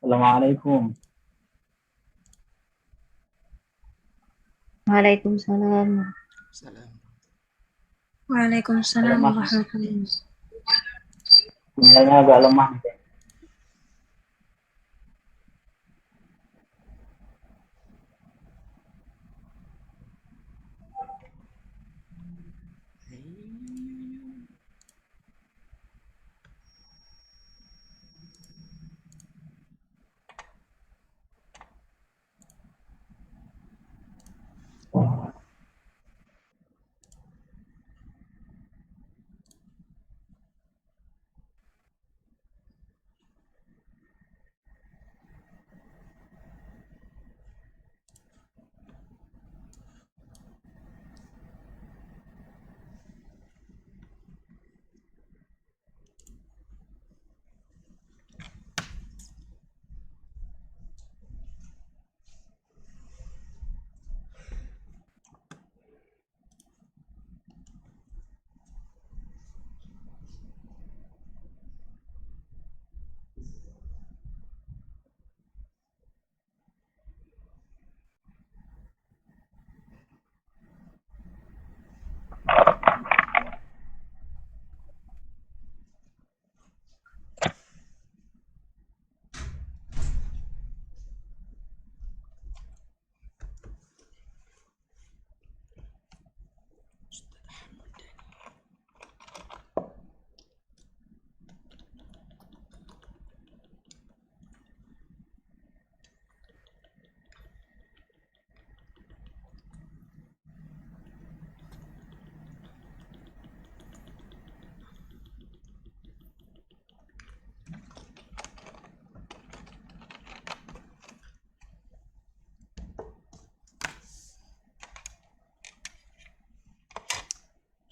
Assalamualaikum. Waalaikumsalam. Salam. Halo Waalaikumsalam Mas, warahmatullahi wabarakatuh. sinyalnya agak lemah nih.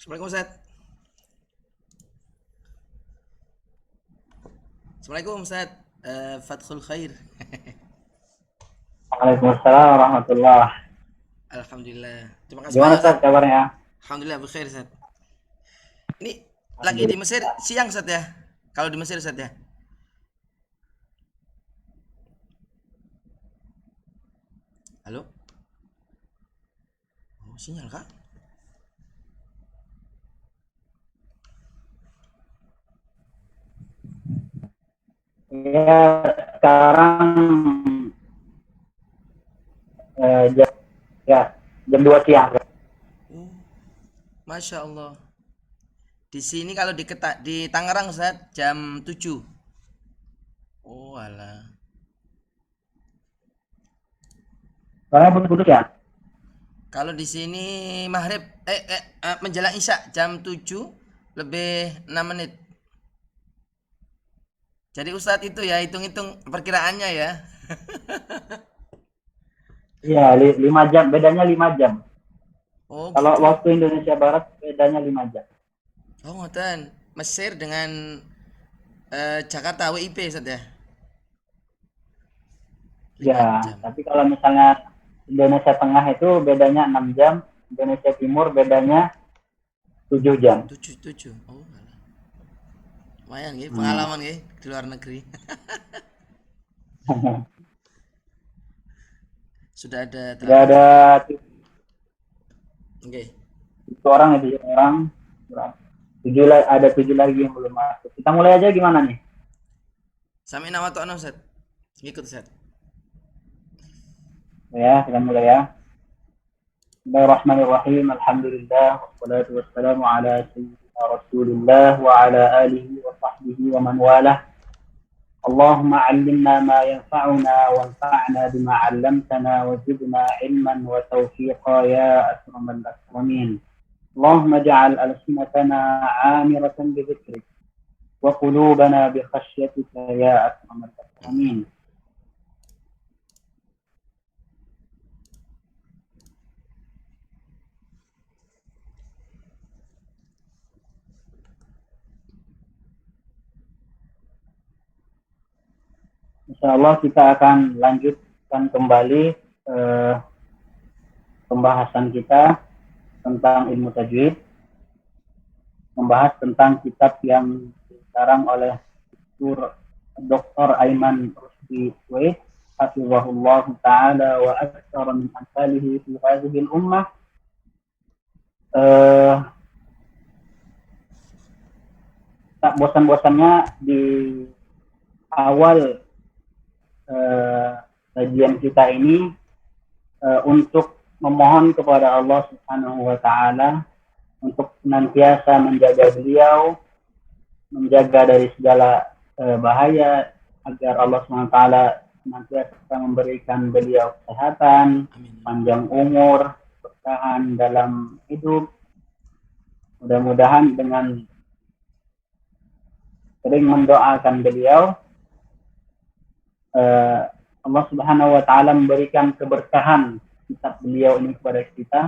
Assalamualaikum Ustaz. Assalamualaikum Ustaz. Fathul Khair. Waalaikumsalam warahmatullah. Alhamdulillah. Terima kasih Gimana banyak Ustaz. Ustaz kabarnya? Alhamdulillah berkhair Ustaz. Ini lagi di Alhamdulillah. Mesir siang Ustaz ya. Kalau di Mesir Ustaz ya. Halo? Oh, sinyal kah? Ya, sekarang jam ya jam 2 siang. Oh, Masya Allah. Di sini kalau di Tangerang Ustaz jam 7. Oh alah. Soalnya putus-putus ya? Kalau di sini maghrib menjelang Isya jam 7 lebih 6 menit. Jadi Ustadz itu ya hitung-hitung perkiraannya ya. Iya, 5 jam, bedanya 5 jam. Oh Kalau gitu. waktu Indonesia Barat bedanya 5 jam. Oh ngoten. Mesir dengan Jakarta WIB Ustadz ya. 5 Ya, jam. tapi kalau misalnya Indonesia Tengah itu bedanya 6 jam, Indonesia Timur bedanya 7 jam. 7. Oh alah. Lumayan ya Hmm. pengalaman ya di luar negeri. Sudah ada Sudah terapi. ada Oke. 7 orang ya, 7 orang. Ada 7 lagi yang belum masuk. Kita mulai aja gimana nih? Sami nama tuh Ustadz. Ngikut Ustadz. Ya, kita mulai ya. Bismillahirrahmanirrahim. Alhamdulillah wassalatu wassalamu ala sayyidina Rasulillah wa ala alihi wa sahbihi wa man walah. اللهم علمنا ما ينفعنا وانفعنا بما علمتنا وزدنا علما وتوفيقا يا أكرم الأكرمين. اللهم اجعل ألسنتنا عامرة بذكرك وقلوبنا بخشيتك يا أكرم الأكرمين. Insyaallah kita akan lanjutkan kembali pembahasan kita tentang ilmu tajwid, membahas tentang kitab yang dikarang oleh Dr. Aiman Mufti Uwais hafizahullah ta'ala wa aktsara min amsalihi fi hadhihi al-ummah. Tak bosan-bosannya di awal kajian kita ini untuk memohon kepada Allah Subhanahu wa taala untuk senantiasa menjaga beliau, menjaga dari segala bahaya, agar Allah Subhanahu wa taala senantiasa memberikan beliau kesehatan, panjang umur, bertahan dalam hidup. Mudah-mudahan dengan sering mendoakan beliau, Allah Subhanahu wa taala memberikan keberkahan kitab beliau ini kepada kita.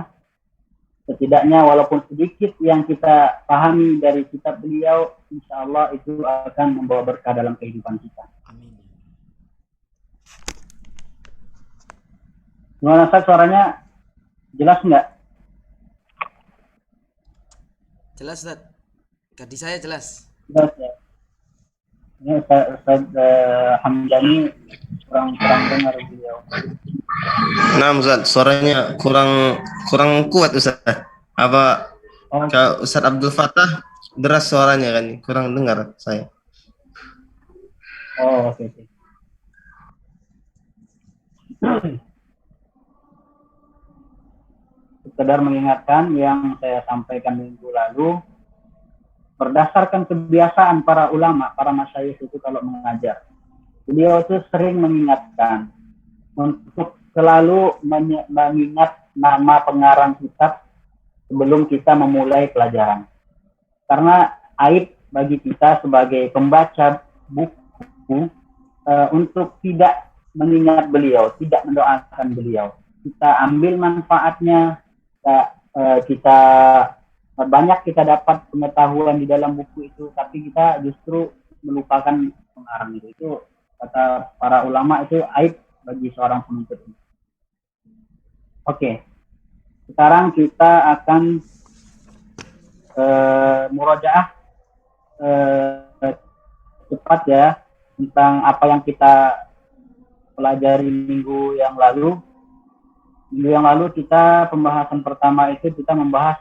Setidaknya walaupun sedikit yang kita pahami dari kitab beliau, insya Allah itu akan membawa berkah dalam kehidupan kita. Amin. Gimana Ustaz, suaranya jelas nggak? Jelas, Ustaz. Tadi saya jelas. Jelas ya. Ini Ustaz Hamdani kurang dengar beliau. Nah, Ustaz, suaranya kurang kuat, Ustaz. Apa Kak Ustaz Abdul Fattah deras suaranya kan, kurang dengar saya. Oh, oke. Sekedar mengingatkan yang saya sampaikan minggu lalu, berdasarkan kebiasaan para ulama, para masyayikh itu kalau mengajar, beliau itu sering mengingatkan untuk selalu mengingat nama pengarang kitab sebelum kita memulai pelajaran. Karena aib bagi kita sebagai pembaca buku untuk tidak mengingat beliau, tidak mendoakan beliau. Kita ambil manfaatnya, kita banyak kita dapat pengetahuan di dalam buku itu, tapi kita justru melupakan pengarang itu. Itu kata para ulama itu aib bagi seorang penuntut. Oke, sekarang kita akan murojaah cepat ya tentang apa yang kita pelajari minggu yang lalu. Minggu yang lalu kita pembahasan pertama itu kita membahas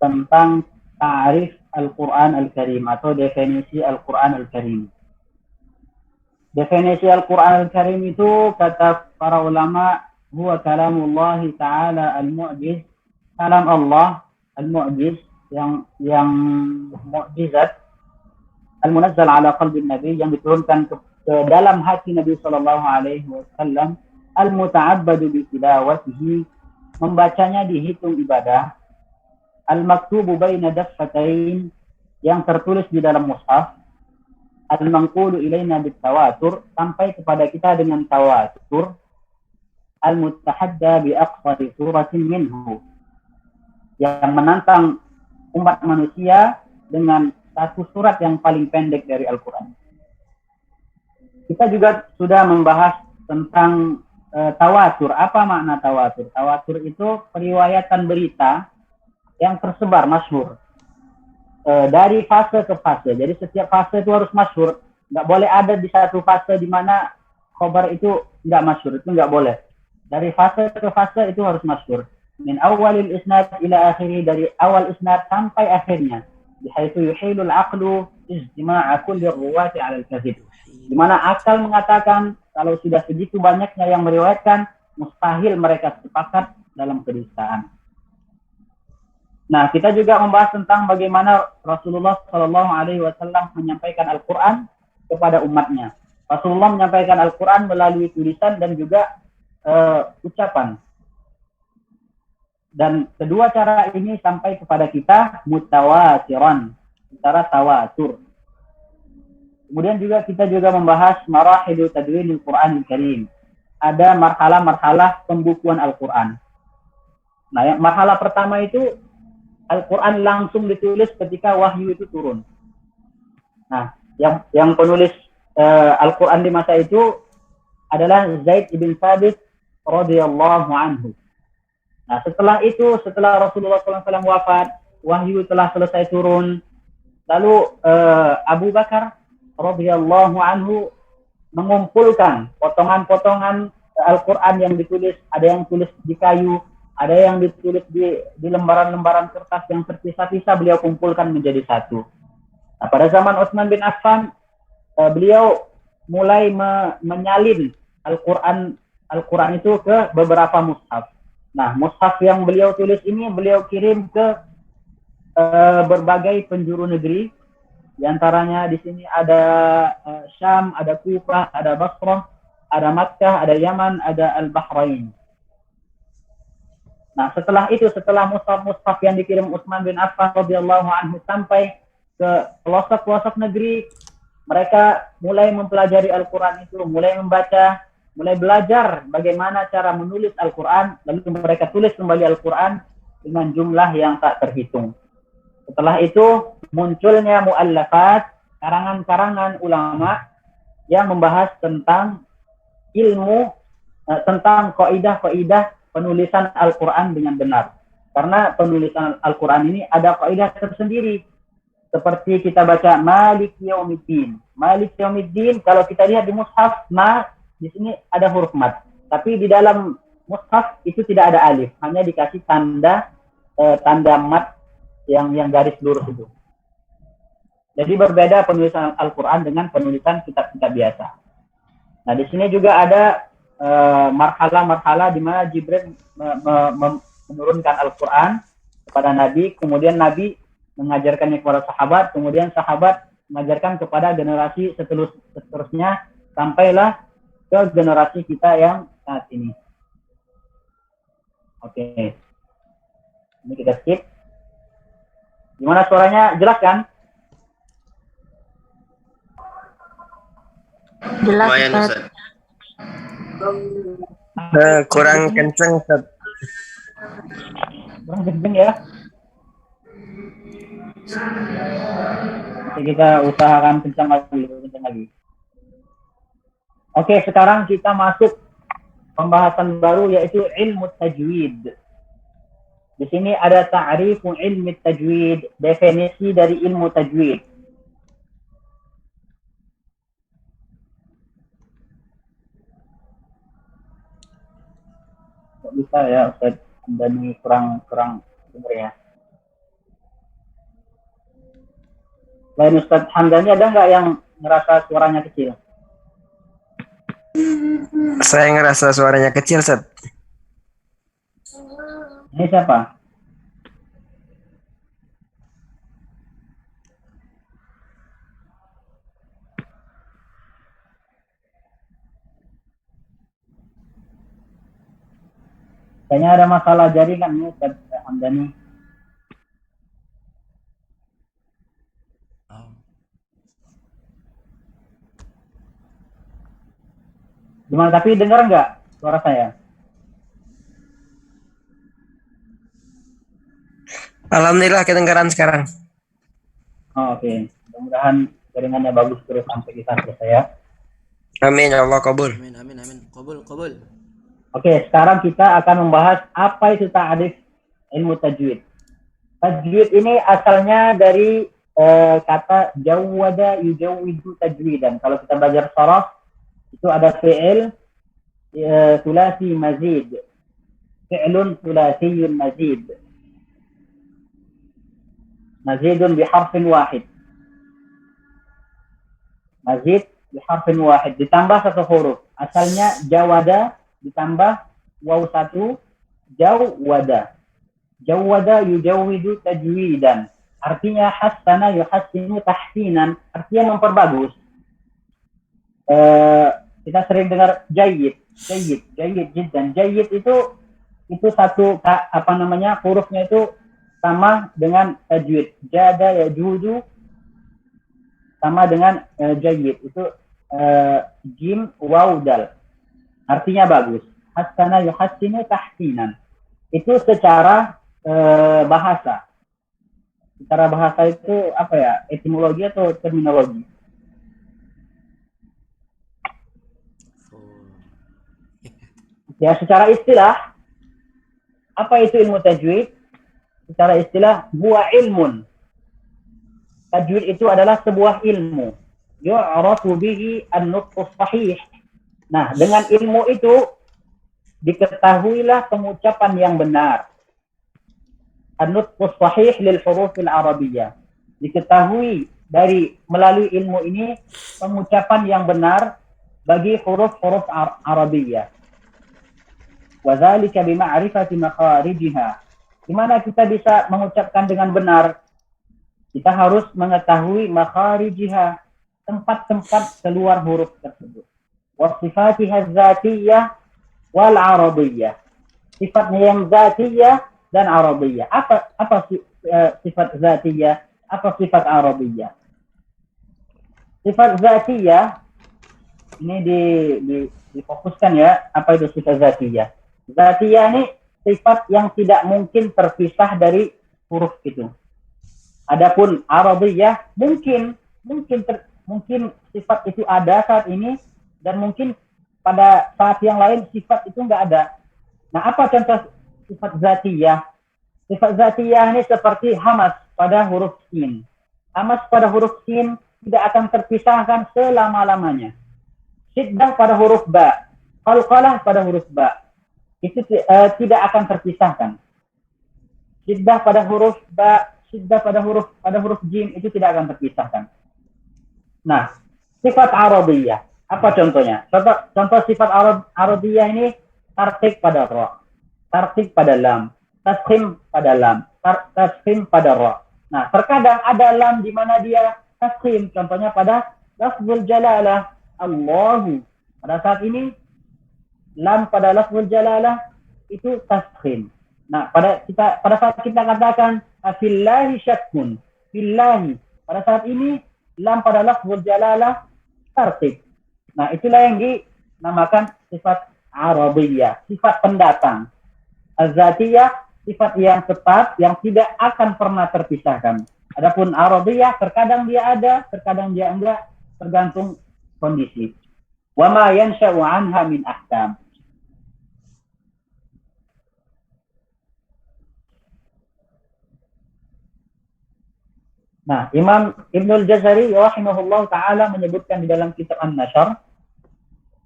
tentang ta'rif Al-Quran Al-Karim atau definisi Al-Quran Al-Karim. Definisi Al-Quran Al-Karim itu kata para ulama, huwa kalamullah ta'ala al-mu'jiz, kalam Allah al-mu'jiz yang mu'jizat, al-munazzal ala qalbi Nabi, yang diturunkan ke dalam hati Nabi sallallahu alaihi wasallam, al-muta'abbadu bi tilawatihi, membacanya dihitung ibadah, al-maktubu baina daffatain, yang tertulis di dalam mushaf, al-manqulu ilaina bitawatur, sampai kepada kita dengan tawatur, al-mutahadda bi aqsari suratin minhu, yang menantang umat manusia dengan satu surat yang paling pendek dari Al-Quran. Kita juga sudah membahas tentang tawatur. Apa makna tawatur? Tawatur itu periwayatan berita yang tersebar, masyhur, dari fase ke fase. Jadi setiap fase itu harus masyhur. Nggak boleh ada di satu fase di mana khabar itu nggak masyhur. Itu nggak boleh. Dari fase ke fase itu harus masyhur. Min awalil isnad ila akhiri, dari awal isnad sampai akhirnya. Bihaitsu yuhilul aqlu ijtima'a kulli ruwati 'ala al-kadhib. Di mana akal mengatakan kalau sudah segitu banyaknya yang meriwayatkan, mustahil mereka sepakat dalam kedustaan. Nah, kita juga membahas tentang bagaimana Rasulullah Shallallahu Alaihi Wasallam menyampaikan Al-Quran kepada umatnya. Rasulullah menyampaikan Al-Quran melalui tulisan dan juga ucapan. Dan kedua cara ini sampai kepada kita mutawatiran, secara tawatur. Kemudian juga kita juga membahas marahilu tadwinil Quranil Karim. Ada marhalah-marhalah pembukuan Al-Quran. Nah, yang marhalah pertama itu Al-Quran langsung ditulis ketika wahyu itu turun. Nah, yang penulis Al-Quran di masa itu adalah Zaid ibn Thabit radhiyallahu anhu. Nah, setelah itu, setelah Rasulullah SAW wafat, wahyu telah selesai turun. Lalu Abu Bakar radhiyallahu anhu mengumpulkan potongan-potongan Al-Quran yang ditulis, ada yang tulis di kayu, ada yang ditulis di lembaran-lembaran kertas yang terpisah-pisah, beliau kumpulkan menjadi satu. Nah, pada zaman Utsman bin Affan, beliau mulai menyalin Al-Quran itu ke beberapa mushaf. Nah, mushaf yang beliau tulis ini beliau kirim ke berbagai penjuru negeri. Di antaranya di sini ada Syam, ada Kufah, ada Basrah, ada Makkah, ada Yaman, ada Al-Bahrain. Nah, setelah mushaf-mushaf yang dikirim Utsman bin Affan radhiyallahu anhu sampai ke pelosok-pelosok negeri, mereka mulai mempelajari Al-Quran itu, mulai membaca, mulai belajar bagaimana cara menulis Al-Quran, lalu mereka tulis kembali Al-Quran dengan jumlah yang tak terhitung. Setelah itu munculnya mu'allafat, karangan-karangan ulama yang membahas tentang ilmu, tentang kaidah-kaidah penulisan Al-Quran dengan benar. Karena penulisan Al-Quran ini ada kaidah tersendiri. Seperti kita baca Malik Yaumiddin. Malik Yaumiddin, kalau kita lihat di mushaf, di sini ada huruf mad. Tapi di dalam mushaf itu tidak ada alif, hanya dikasih tanda mad yang garis lurus itu. Jadi berbeda penulisan Al-Quran dengan penulisan kitab-kitab biasa. Nah, di sini juga ada marhalah-marhalah di mana Jibril menurunkan Al-Quran kepada Nabi, kemudian Nabi mengajarkannya kepada sahabat, kemudian sahabat mengajarkan kepada generasi seterusnya, sampailah ke generasi kita yang saat ini. Oke. Ini kita skip. Gimana suaranya? Jelas kan? Jelas, Lumayan, Ustaz. Ustaz. Kurang kenceng, Ustaz. Kurang kenceng ya. Oke, kita usahakan kencang lagi. Oke, sekarang kita masuk pembahasan baru yaitu ilmu tajwid. Di sini ada ta'rifu ilmu tajwid, definisi dari ilmu tajwid. Kok bisa ya Ustaz? Dan kurang dengar ya. Selain Ustaz Hamdani, ada nggak yang ngerasa suaranya kecil? Saya ngerasa suaranya kecil, Ustaz. Ini siapa? Kayaknya ada masalah jaringan nih Ustaz Hamdani. Gimana, tapi dengar nggak suara saya? Alhamdulillah kedengaran sekarang. Oh, oke. Mudah-mudahan jaringannya bagus terus sampai kita selesai ya. Amin ya Allah, kabul. Amin, amin, amin. Qabul. Oke, sekarang kita akan membahas apa itu ta'rif ilmu tajwid. Tajwid ini asalnya dari kata jawwada yujawwidu tajwidan. Kalau kita belajar sharaf, itu ada fi'il sulasi mazid. Fi'lun sulasiyun mazid. Mazidun biharfin wahid. Mazid biharfin wahid. Ditambah satu huruf. Asalnya jawada ditambah waw satu, jawwada. Jawwada yujawwidu tajwidan. Artinya hassana yuhassinu tahsinan. Artinya memperbagus. Kita sering dengar jayyid jiddan. Jayyid itu satu hurufnya itu sama dengan tajwid. Jada yajudu sama dengan jayyid. Itu jim waw dal. Artinya bagus. Hassana yuhassinu tahsinan. Itu secara bahasa. Secara bahasa itu apa ya? Etimologi atau terminologi? Ya, secara istilah, apa itu ilmu tajwid? Secara istilah, huwa ilmun. Tajwid itu adalah sebuah ilmu. yu'rafu bihi an-nutqus sahih. Nah, dengan ilmu itu diketahuilah pengucapan yang benar. An-nutqus sahih lil hurufil arabiyyah. Diketahui melalui ilmu ini pengucapan yang benar bagi huruf-huruf Arabiyyah. Wa dzalika bi ma'rifati makharijiha. Di mana kita bisa mengucapkan dengan benar? Kita harus mengetahui makharijiha, tempat-tempat keluar huruf tersebut. Wa sifatiha dzatiyyah wal arabiyyah. Sifatnya yang dzatiyyah dan arabiyyah. Apa sifat dzatiyyah? Apa sifat arabiyyah? Sifat dzatiyah ini difokuskan ya, apa itu sifat dzatiyah? Dzatiyah ini sifat yang tidak mungkin terpisah dari huruf itu. Adapun arabiyyah mungkin sifat itu ada saat ini dan mungkin pada saat yang lain sifat itu enggak ada. Nah, apa contoh sifat dzatiyah? Sifat dzatiyah ini seperti hamas pada huruf sin. Hamas pada huruf sin tidak akan terpisahkan selama-lamanya. Syiddah pada huruf ba, qalqalah pada huruf ba, itu tidak akan terpisahkan. Syiddah pada huruf ba, syiddah pada huruf jim itu tidak akan terpisahkan. Nah, sifat arabiyyah, apa contohnya? Contoh sifat arabiyyah ini tarqiq pada ra, tarqiq pada lam, taskhim pada lam, taskhim pada ra. Nah, terkadang ada lam di mana dia taskhim, contohnya pada lafzul jalalah Allahu. Pada saat ini lam pada lafzul jalalah itu taskhim. Nah, pada saat kita katakan fillahi syakkun, fillahi, pada saat ini lam pada lafzul jalalah tartib. Nah, itulah yang dinamakan sifat arabiyyah, sifat pendatang. Az-zatiyah, sifat yang tetap yang tidak akan pernah terpisahkan. Adapun arabiyyah terkadang dia ada, terkadang dia enggak, tergantung kondisi. Wa ma yansha'u anha min ahkam. Nah, Imam Ibnul Jazari rahimahullah ta'ala menyebutkan di dalam kitab An-Nashr.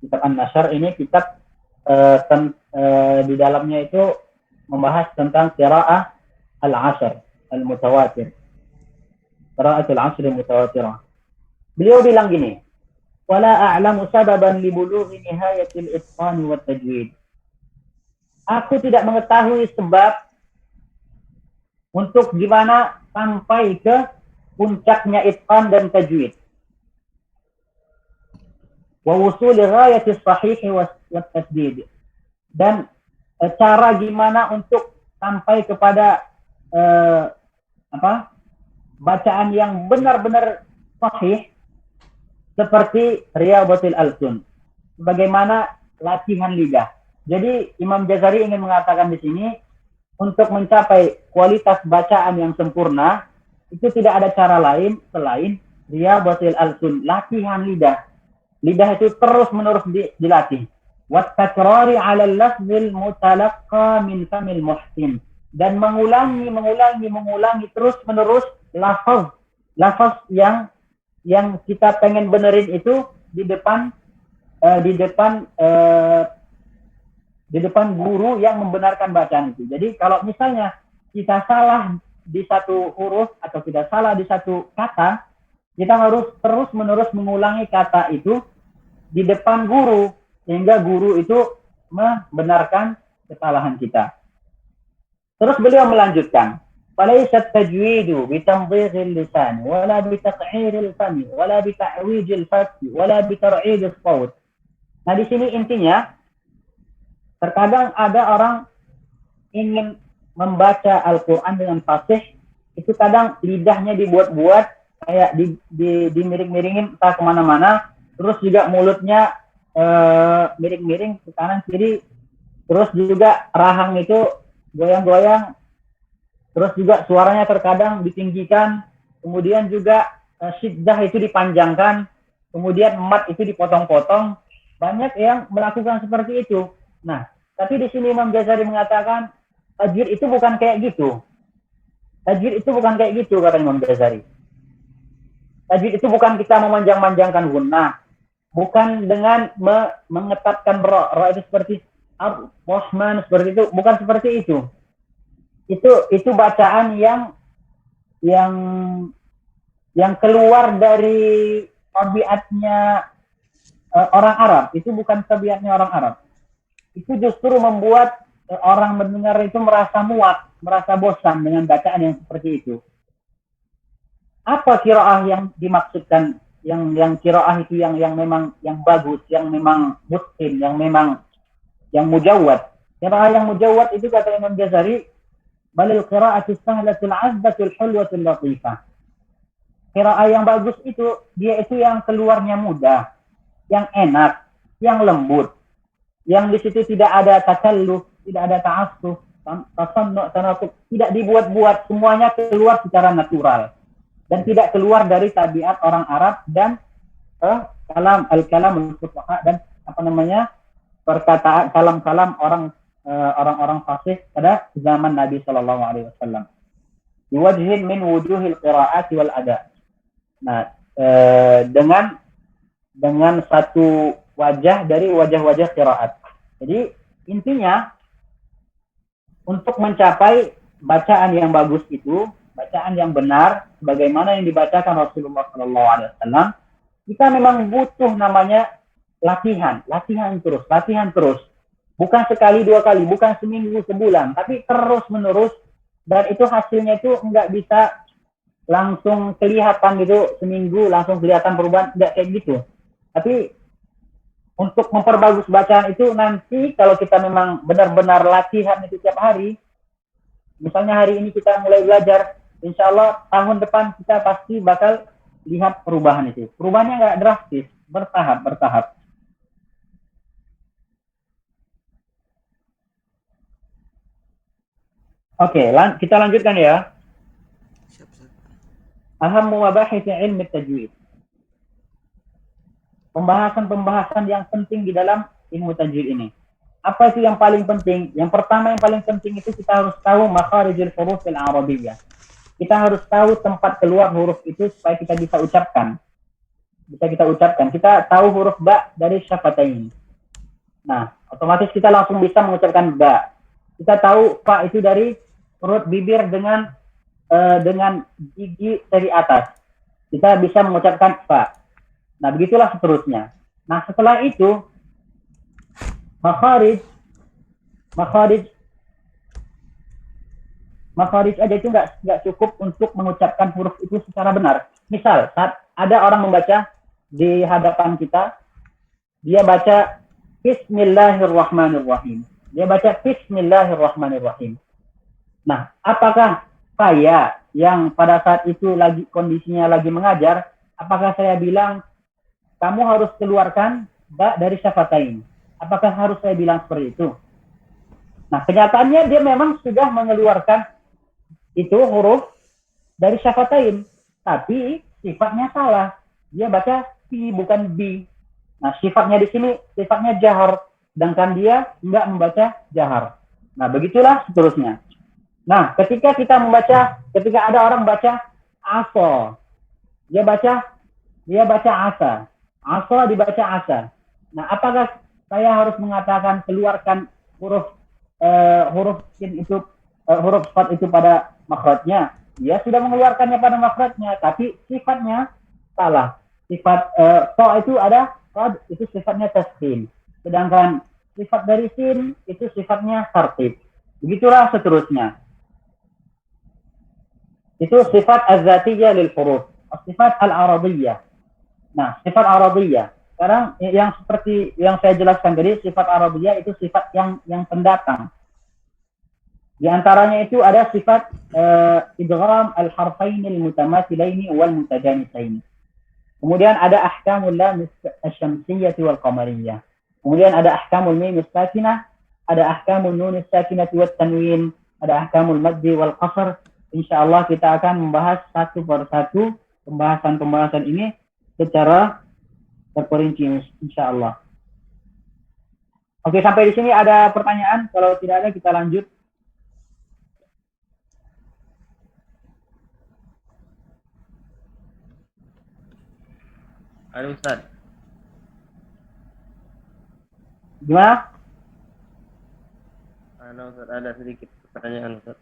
Kitab An-Nashr ini kitab di dalamnya itu membahas tentang qiraah al-ashr al-mutawatir. Qiraatul asr mutawatirah. Beliau bilang gini, wala a'lamu sababan li bulughi nihayatil itqan wa tajwid. Aku tidak mengetahui sebab untuk gimana sampai ke puncaknya itqan dan tajwid. Wa wusuli ghayatis sahih wa tasdid. Dan cara gimana untuk sampai kepada bacaan yang benar-benar sahih seperti Riyadhatul Alsun, bagaimana latihan lidah. Jadi Imam Jazari ingin mengatakan di sini untuk mencapai kualitas bacaan yang sempurna itu tidak ada cara lain selain Riyadhatul Alsun, latihan lidah. Lidah itu terus-menerus dilatih. Wat takrari 'ala al-lafzil mutalaqqa min famil muhsin, dan mengulangi terus-menerus lafaz yang kita pengen benerin itu di depan guru yang membenarkan bacaan itu. Jadi kalau misalnya kita salah di satu huruf atau tidak salah di satu kata, kita harus terus-menerus mengulangi kata itu di depan guru sehingga guru itu membenarkan kesalahan kita. Terus beliau melanjutkan, فليس التجويد بتمضيغ اللسان ولا بتقعير الفم ولا بتعويج الفك ولا بترعيد الصوت. Nah, di sini intinya terkadang ada orang ingin membaca Al-Qur'an dengan fasih, itu kadang lidahnya dibuat-buat kayak dimiring-miringin entah kemana-mana, terus juga mulutnya miring-miring ke kanan kiri, terus juga rahang itu goyang-goyang, terus juga suaranya terkadang ditinggikan, kemudian juga syiddah itu dipanjangkan, kemudian mat itu dipotong-potong. Banyak yang melakukan seperti itu. Nah, tapi di sini Imam Jazari mengatakan tajwid itu bukan kayak gitu. Tajwid itu bukan kayak gitu, kata Imam Jazari. Tajwid itu bukan kita memanjang-manjangkan gunnah, bukan dengan mengetatkan ro itu seperti Ar-Rahman seperti itu, bukan seperti itu. Itu bacaan yang keluar dari tabiatnya orang Arab. Itu bukan tabiatnya orang Arab. Itu justru membuat orang mendengar itu merasa muak, merasa bosan dengan bacaan yang seperti itu. Apa qiraah yang dimaksudkan? Yang qiraah itu yang memang yang bagus, yang memang mutqin, yang mujawwad. Qiraah yang mujawwad itu kata Imam Jazari, balil qira'atu sahlatul 'azbatul hulwatul latifah. Qiraah yang bagus itu dia itu yang keluarnya mudah, yang enak, yang lembut, yang di situ tidak ada takalluf, tidak ada ta'assuf, tasannu', tanaqub, tidak dibuat-buat, semuanya keluar secara natural dan tidak keluar dari tabiat orang Arab dan kalam al-fuqaha dan perkataan kalam-kalam orang-orang fasih pada zaman Nabi sallallahu alaihi wasallam. Biwajhin min wujuhil qira'ati wal ada. Nah, dengan satu wajah dari wajah-wajah qiraat. Jadi intinya untuk mencapai bacaan yang bagus itu, bacaan yang benar sebagaimana yang dibacakan Rasulullah sallallahu alaihi wasallam, kita memang butuh namanya latihan terus. Bukan sekali dua kali, bukan seminggu sebulan, tapi terus menerus, dan itu hasilnya itu enggak bisa langsung kelihatan gitu seminggu langsung kelihatan perubahan, enggak kayak gitu. Tapi untuk memperbagus bacaan itu nanti kalau kita memang benar-benar latihan itu tiap hari, misalnya hari ini kita mulai belajar, insya Allah tahun depan kita pasti bakal lihat perubahan itu. Perubahannya nggak drastis, bertahap. Oke, kita lanjutkan ya. Ahammu mabahith ilmi tajwid. Pembahasan yang penting di dalam ilmu tajwid ini. Apa itu yang paling penting? Yang pertama yang paling penting itu kita harus tahu makharijul huruf al-arabiyyah. Kita harus tahu tempat keluar huruf itu supaya kita bisa ucapkan. Kita tahu huruf ba dari syafatain. Nah, otomatis kita langsung bisa mengucapkan ba. Kita tahu fa itu dari perut bibir dengan gigi dari atas. Kita bisa mengucapkan fa. Nah, begitulah seterusnya. Nah, setelah itu makharij aja itu nggak cukup untuk mengucapkan huruf itu secara benar. Misal, saat ada orang membaca di hadapan kita, dia baca Bismillahirrahmanirrahim. Nah, apakah saya yang pada saat itu kondisinya lagi mengajar, apakah saya bilang kamu harus keluarkan ba dari syafatain? Apakah harus saya bilang seperti itu? Nah, kenyataannya dia memang sudah mengeluarkan itu huruf dari syafatain, tapi sifatnya salah. Dia baca si bukan bi. Nah, sifatnya di sini sifatnya jahar, sedangkan dia enggak membaca jahar. Nah, begitulah seterusnya. Nah, ketika ada orang baca aso, dia baca asa. Aso dibaca asa. Nah, apakah saya harus mengatakan keluarkan huruf sin itu huruf sifat itu pada makhrajnya? Dia sudah mengeluarkannya pada makhrajnya, tapi sifatnya salah. Sifat so itu ada qad itu sifatnya taskin. Sedangkan sifat dari sin itu sifatnya tartib. Begitulah seterusnya. Itu sifat az-zatiyah lil huruf, sifat al-arabiyyah. Nah, sifat Arabiyah. Sekarang yang seperti yang saya jelaskan tadi, sifat Arabiyah itu sifat yang pendatang. Di antaranya itu ada sifat idgham al-harfain al-mutamathilaini wal mutajanisaini. Kemudian ada ahkamul lam asy-syamsiyyah wal qamariyah. Kemudian ada ahkamul mim as-sakinah, ada ahkamul nun as-sakinah wat tanwin, ada ahkamul maddi wal qasr. Insyaallah kita akan membahas satu persatu pembahasan ini secara terperinci insyaallah. Oke, sampai di sini ada pertanyaan? Kalau tidak ada kita lanjut. Ada Ustaz. Gimana? Ada Ustaz, ada sedikit pertanyaan Ustaz.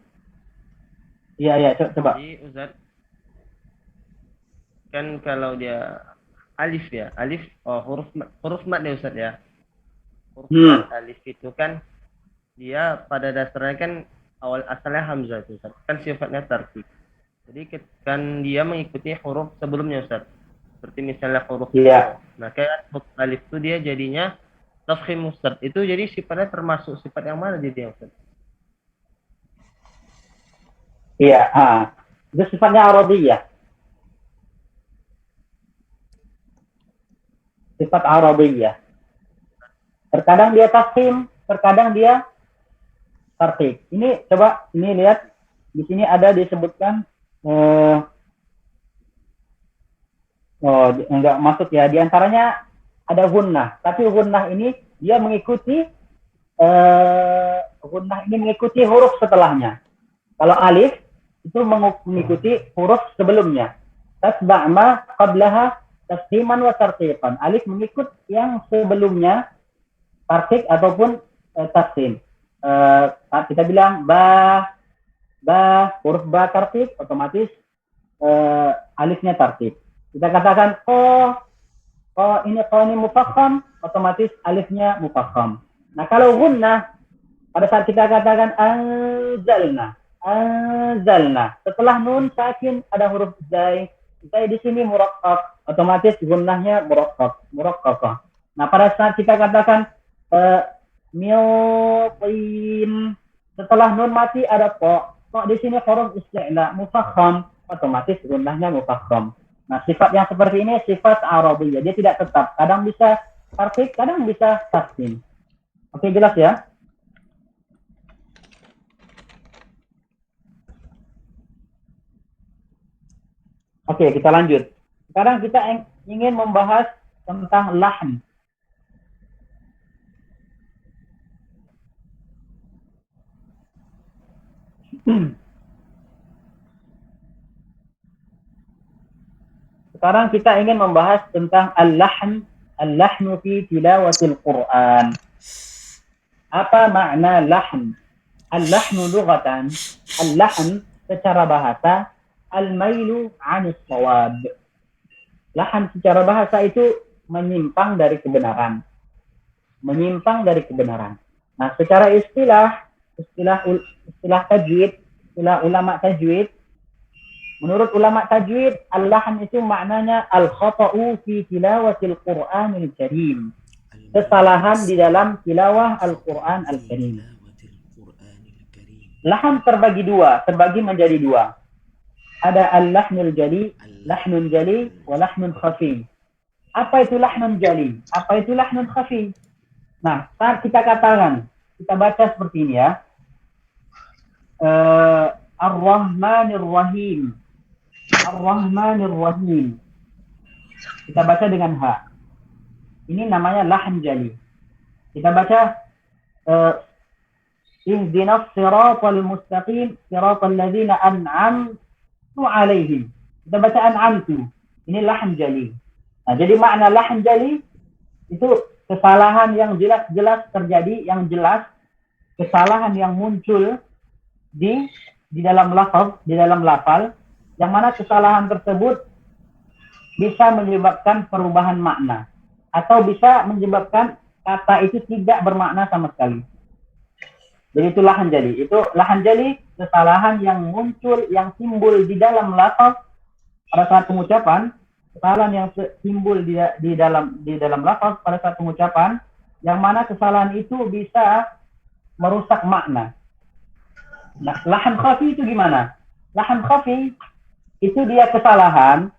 Iya, coba. Jadi Ustaz, kan kalau dia alif ya, alif huruf mat ya Ustaz ya. Huruf mat alif itu kan dia pada dasarnya kan awal asalnya hamzah itu Ustaz. Kan sifatnya tartib. Jadi kan dia mengikuti huruf sebelumnya Ustaz. Seperti misalnya huruf Nah, kayak huruf alif itu dia jadinya tafkhim Ustaz. Itu jadi sifatnya termasuk sifat yang mana jadi Ustaz? Iya, itu sifatnya Arabiyah. Sifat Arabiyah. Terkadang dia tafkhim, terkadang dia tartib. Ini coba ini lihat di sini ada disebutkan enggak maksud ya, di antaranya ada gunnah, tapi gunnah ini dia mengikuti huruf setelahnya. Kalau alif itu mengikuti huruf sebelumnya. Tasba' ma qablaha tafhiman wa tartiqan. Alif mengikut yang sebelumnya tartib ataupun tafhim. Kita bilang huruf ba tartib, otomatis alifnya tartib. Kita katakan ini mufakham, otomatis alifnya mufakham. Nah, kalau gunnah pada saat kita katakan anzalna, setelah nun sakin ada huruf zai di sini muraqqaq, otomatis gunnahnya muraqqaqah. Nah, pada saat kita katakan mi'in, setelah nun mati ada qa di sini huruf isti'la mufakham, otomatis gunnahnya mufakham. Nah, sifat yang seperti ini sifat Arabiyah, dia tidak tetap, kadang bisa tartib, kadang bisa tafkhim. Oke, jelas ya? Oke, kita lanjut. Sekarang kita ingin membahas tentang lahn. Sekarang kita ingin membahas tentang al-lahnu fi tilawatil Quran. Apa makna lahn? Al-lahnu lughatan, al-lahn secara bahasa, al-mailu 'anis shawab. Lahn secara bahasa itu menyimpang dari kebenaran. Menyimpang dari kebenaran. Nah, secara istilah tajwid, istilah ulama tajwid, menurut ulama tajwid, al-lahn itu maknanya al-khata'u fi tilawatil Qur'anil Karim. Kesalahan di dalam tilawah Al-Qur'an Al-Karim. Lahn terbagi menjadi dua. Ada al-lahnul jali, lahnun jali, wa lahnun khafi. Apa itu lahnun jali? Apa itu lahnun khafi? Nah, saat kita katakan, kita baca seperti ini ya. Ar-Rahmanir Rahim. Ar-Rahmanir Rahim. Kita baca dengan ha. Ini namanya lahn jali. Kita baca ihdinas siratal mustaqim siratal ladzina an'amtu 'alaihim. Kita baca an'amtu. Ini lahn jali. Nah, jadi makna lahn jali itu kesalahan yang jelas-jelas terjadi, yang jelas, kesalahan yang muncul di dalam lafaz, yang mana kesalahan tersebut bisa menyebabkan perubahan makna atau bisa menyebabkan kata itu tidak bermakna sama sekali. Jadi itu lahn jali. Itu lahn jali, kesalahan yang muncul, yang timbul di dalam lafaz pada saat pengucapan, kesalahan yang timbul di dalam lafaz pada saat pengucapan, yang mana kesalahan itu bisa merusak makna. Nah, lahn khafi itu gimana? Lahn khafi itu dia kesalahan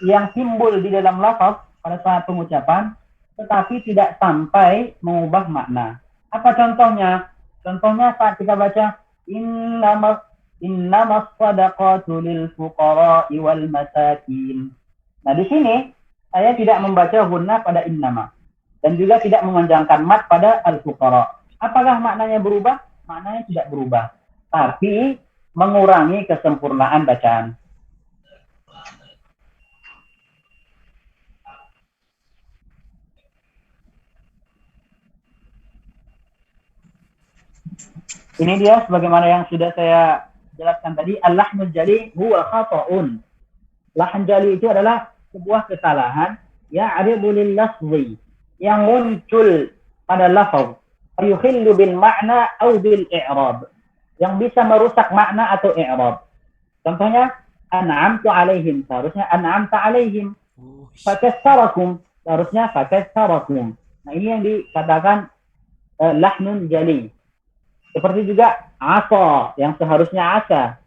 yang timbul di dalam lafaz pada saat pengucapan, tetapi tidak sampai mengubah makna. Apa contohnya? Contohnya saat kita baca innamas shadaqatu lil fuqara'i wal masakin. Nah, di sini saya tidak membaca gunnah pada innama dan juga tidak memanjangkan mat pada al-fuqara. Apakah maknanya berubah? Maknanya tidak berubah, tapi mengurangi kesempurnaan bacaan. Ini dia sebagaimana yang sudah saya jelaskan tadi, al-lahnul jali huwa khata'un. Lahn jali itu adalah sebuah kesalahan ya'ridu lil lafzi, yang muncul pada lafaz, yukhillu bil ma'na aw bil i'rab, yang bisa merusak makna atau i'rab. Contohnya an'amtu alaihim, seharusnya an'amta alaihim. Fakassarakum, seharusnya fakassarakum. Nah, ini yang dikatakan lahnun jali. Seperti juga asa, yang seharusnya asa.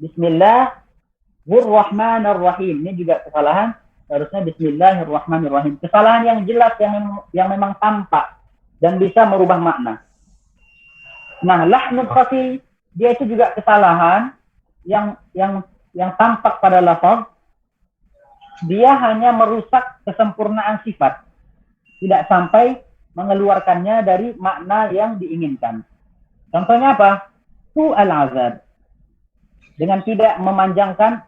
Bismillahirrahmanirrahim. Ini juga kesalahan, seharusnya bismillahirrahmanirrahim. Kesalahan yang jelas, yang memang tampak dan bisa merubah makna. Nah, lahnun khafi, dia itu juga kesalahan yang tampak pada lafaz. Dia hanya merusak kesempurnaan sifat, tidak sampai mengeluarkannya dari makna yang diinginkan. Contohnya apa? Su'al azab, dengan tidak memanjangkan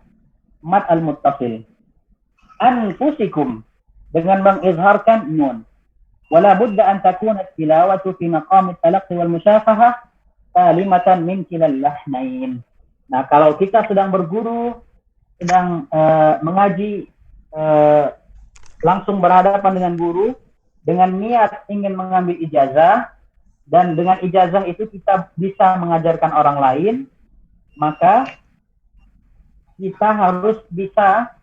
mad al-muttasil. Anfusikum, dengan mengizharkan nun. Wala budda an takuna tilawatu fi maqam at-talaqqi wal musyafahah kalimatan min kilal lahnain. Nah, kalau kita sedang berguru, sedang mengaji, langsung berhadapan dengan guru dengan niat ingin mengambil ijazah, dan dengan ijazah itu kita bisa mengajarkan orang lain, maka kita harus bisa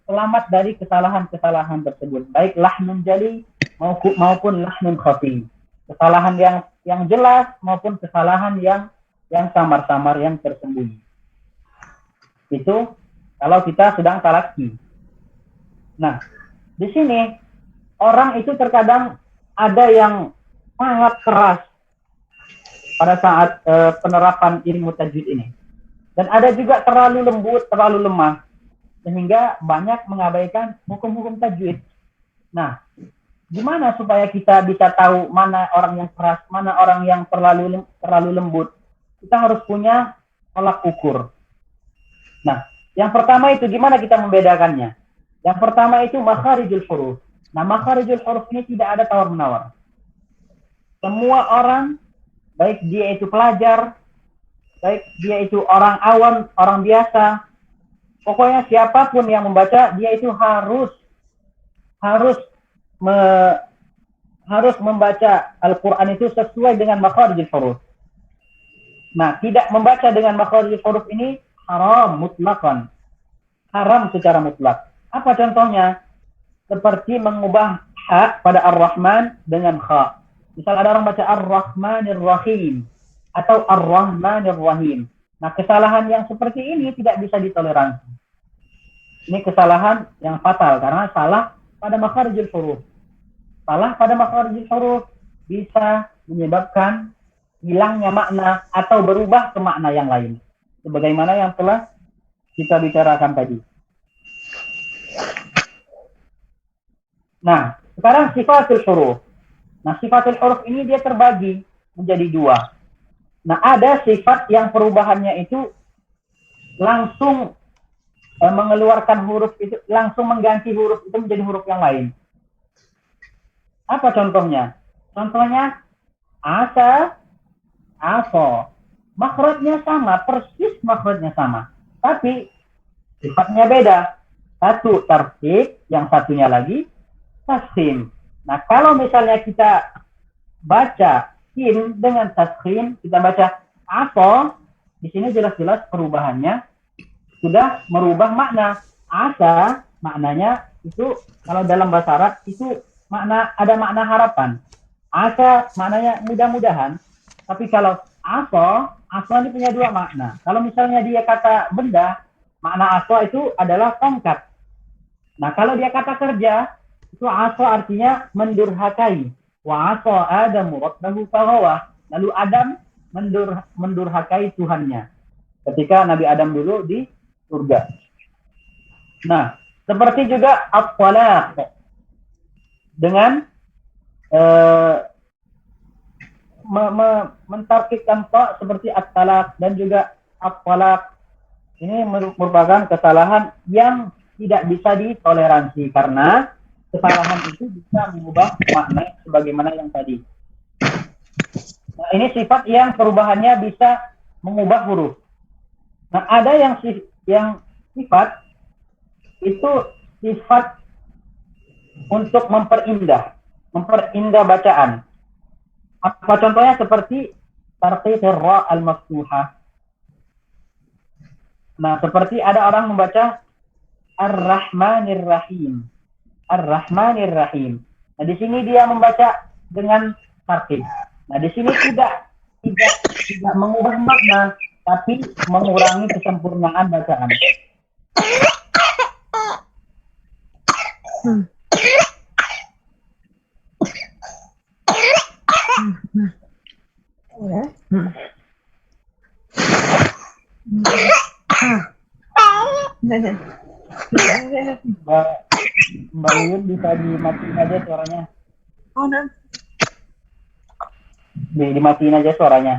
selamat dari kesalahan-kesalahan tersebut, baik lahnun jali maupun lahnun khafi, kesalahan yang jelas maupun kesalahan yang samar-samar, yang tersembunyi. Itu kalau kita sedang talaqi. Nah, di sini orang itu terkadang ada yang sangat keras pada saat penerapan ilmu tajwid ini, dan ada juga terlalu lembut, terlalu lemah, sehingga banyak mengabaikan hukum-hukum tajwid. Nah, gimana supaya kita bisa tahu mana orang yang keras, mana orang yang terlalu lembut? Kita harus punya tolak ukur. Nah, yang pertama itu gimana kita membedakannya? Yang pertama itu makharijul huruf. Nah, makharijul huruf ini tidak ada tawar-menawar. Semua orang, baik dia itu pelajar, baik dia itu orang awam, orang biasa, pokoknya siapapun yang membaca, dia itu harus membaca Al-Quran itu sesuai dengan makharijul huruf. Nah, tidak membaca dengan makharijul huruf ini haram mutlaqan. Haram secara mutlak. Apa contohnya? Seperti mengubah ha pada Ar-Rahman dengan kha. Misal ada orang baca Ar-Rahmanir Rahim atau Ar-Rahmanir Rahim. Nah, kesalahan yang seperti ini tidak bisa ditoleransi. Ini kesalahan yang fatal karena salah pada makharijul huruf. Salah pada makharijul huruf bisa menyebabkan hilangnya makna atau berubah ke makna yang lain. Sebagaimana yang telah kita bicarakan tadi. Nah, sekarang sifatul huruf. Nah, sifatul huruf ini dia terbagi menjadi dua. Nah, ada sifat yang perubahannya itu langsung mengeluarkan huruf itu, langsung mengganti huruf itu menjadi huruf yang lain. Apa contohnya? Contohnya asa, aso. Makhrajnya sama, persis makhrajnya sama. Tapi sifatnya beda. Satu tartib, yang satunya lagi taskhim. Nah, kalau misalnya kita baca sin dengan taskhim, kita baca aso, di sini jelas-jelas perubahannya sudah merubah makna. Asa maknanya itu kalau dalam bahasa Arab itu ada makna harapan. Asa maknanya mudah-mudahan. Tapi kalau aso ini punya dua makna. Kalau misalnya dia kata benda, makna aso itu adalah tongkat. Nah, kalau dia kata kerja, itu aso artinya mendurhakai. Wa aso Adamu rabbahu faghawa. Lalu Adam mendurhakai Tuhannya ketika Nabi Adam dulu di surga. Nah, seperti juga at-talaq dengan mentarkibkan ta seperti at-talaq dan juga at-talaq. Ini merupakan kesalahan yang tidak bisa ditoleransi karena kesalahan itu bisa mengubah makna sebagaimana yang tadi. Nah, ini sifat yang perubahannya bisa mengubah huruf. Nah, ada yang sifat itu sifat untuk memperindah bacaan. Apa contohnya? Seperti tarqiqir ra al-maftuhah. Nah, seperti ada orang membaca Ar-Rahmanir Rahim. Ar-Rahmanir Rahim. Nah, di sini dia membaca dengan tartib. Nah, di sini tidak mengubah makna, tapi mengurangi kesempurnaan bacaan. Mbak Uyun bisa dimatiin aja suaranya. Dimatiin aja suaranya.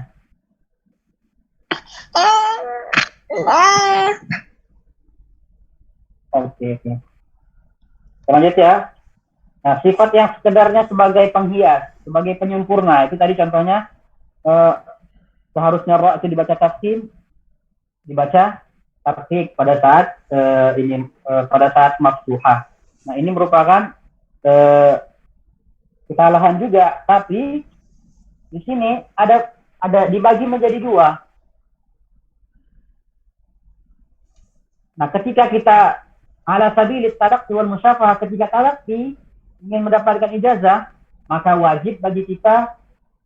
Oke. Lanjut ya. Nah, sifat yang sekedarnya sebagai penghias, sebagai penyempurna, itu tadi contohnya seharusnya ra itu dibaca taskin, dibaca tarqiq pada saat pada saat maftuhah. Nah, ini merupakan kesalahan juga, tapi di sini ada dibagi menjadi dua. Nah, ketika kita ala sabilit talaqi wal musyafahah, ketika talaqi ingin mendapatkan ijazah, maka wajib bagi kita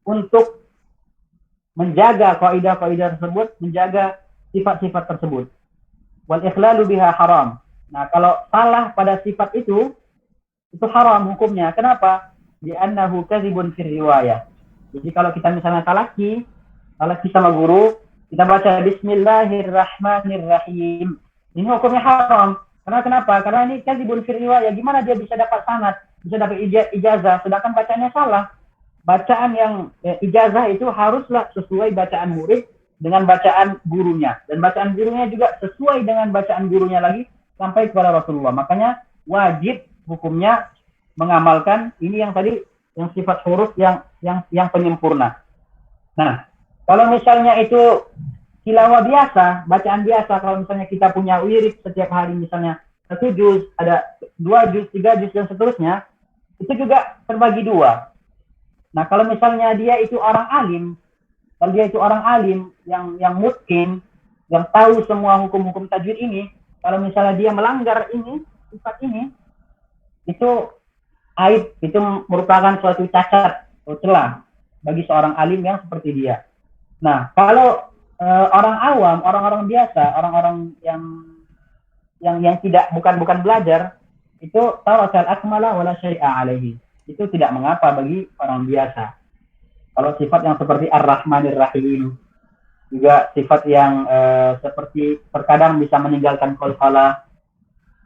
untuk menjaga kaidah-kaidah tersebut, menjaga sifat-sifat tersebut. Wal ikhlalu biha haram. Nah, kalau salah pada sifat itu haram hukumnya. Kenapa? Li'annahu kadzibun fir riwayah. Jadi kalau kita misalnya talaqi sama guru, kita baca Bismillahirrahmanirrahim. Ini hukumnya haram. Karena kenapa? Karena ini kadzibun fir riwayah. Gimana dia bisa dapat sanad, bisa dapat ijazah, sedangkan bacaannya salah. Bacaan yang ijazah itu haruslah sesuai bacaan murid dengan bacaan gurunya, dan bacaan gurunya juga sesuai dengan bacaan gurunya lagi sampai kepada Rasulullah. Makanya wajib hukumnya mengamalkan ini yang tadi, yang sifat huruf yang penyempurna. Nah, kalau misalnya itu tilawah biasa, bacaan biasa, kalau misalnya kita punya wirid setiap hari, misalnya 1 juz, ada 2 juz, 3 juz, dan seterusnya, itu juga terbagi dua. Nah, kalau misalnya dia itu orang alim, kalau dia itu orang alim yang mungkin, yang tahu semua hukum-hukum tajwid ini, kalau misalnya dia melanggar ini, sifat ini, itu aib, itu merupakan suatu cacat atau celah bagi seorang alim yang seperti dia. Nah, kalau orang awam, orang-orang biasa, orang-orang yang tidak bukan belajar, itu tarakal akmala wala syai'a alaihi. Itu tidak mengapa bagi orang biasa. Kalau sifat yang seperti Ar-Rahmanir Rahim, juga sifat yang seperti terkadang bisa meninggalkan qalqalah,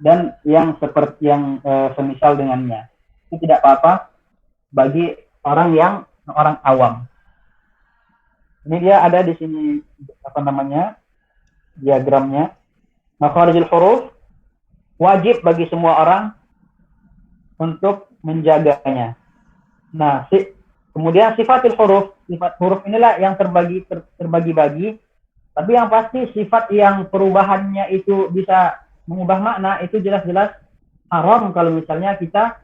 dan yang seperti yang semisal dengannya, itu tidak apa-apa bagi orang awam. Ini dia ada di sini apa namanya diagramnya. Makharijul huruf wajib bagi semua orang untuk menjaganya. Nah, kemudian sifatul huruf, sifat huruf inilah yang terbagi-bagi. Tapi yang pasti sifat yang perubahannya itu bisa mengubah makna, itu jelas-jelas haram kalau misalnya kita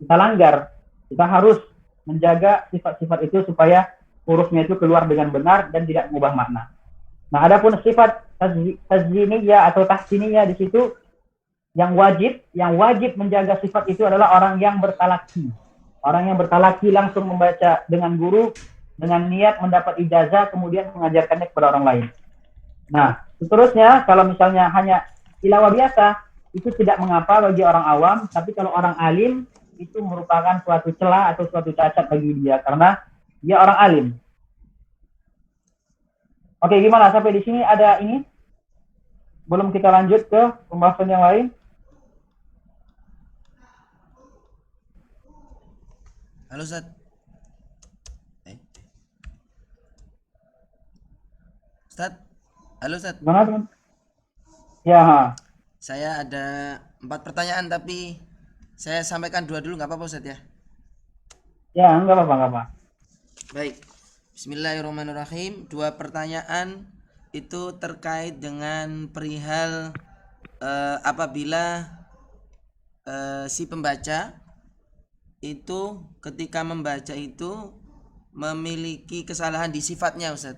langgar. Kita harus menjaga sifat-sifat itu supaya hurufnya itu keluar dengan benar dan tidak mengubah makna. Nah, adapun sifat taziniyah atau tahsiniyah, di situ yang wajib menjaga sifat itu adalah orang yang bertalaki. Orang yang bertalaki langsung membaca dengan guru dengan niat mendapat ijazah, kemudian mengajarkannya kepada orang lain. Nah, seterusnya kalau misalnya hanya tilawah biasa, itu tidak mengapa bagi orang awam, tapi kalau orang alim itu merupakan suatu celah atau suatu cacat bagi dia karena dia orang alim. Oke, gimana? Sampai di sini ada ini? Belum kita lanjut ke pembahasan yang lain? Halo, Ustaz. Ustaz? Halo, Ustaz. Gimana, teman? Ya. Saya ada 4 pertanyaan, tapi saya sampaikan 2 dulu, nggak apa-apa, Ustaz ya? Ya, nggak apa-apa. Baik. Bismillahirrahmanirrahim. Dua pertanyaan itu terkait dengan perihal apabila si pembaca itu ketika membaca itu memiliki kesalahan di sifatnya, Ustaz.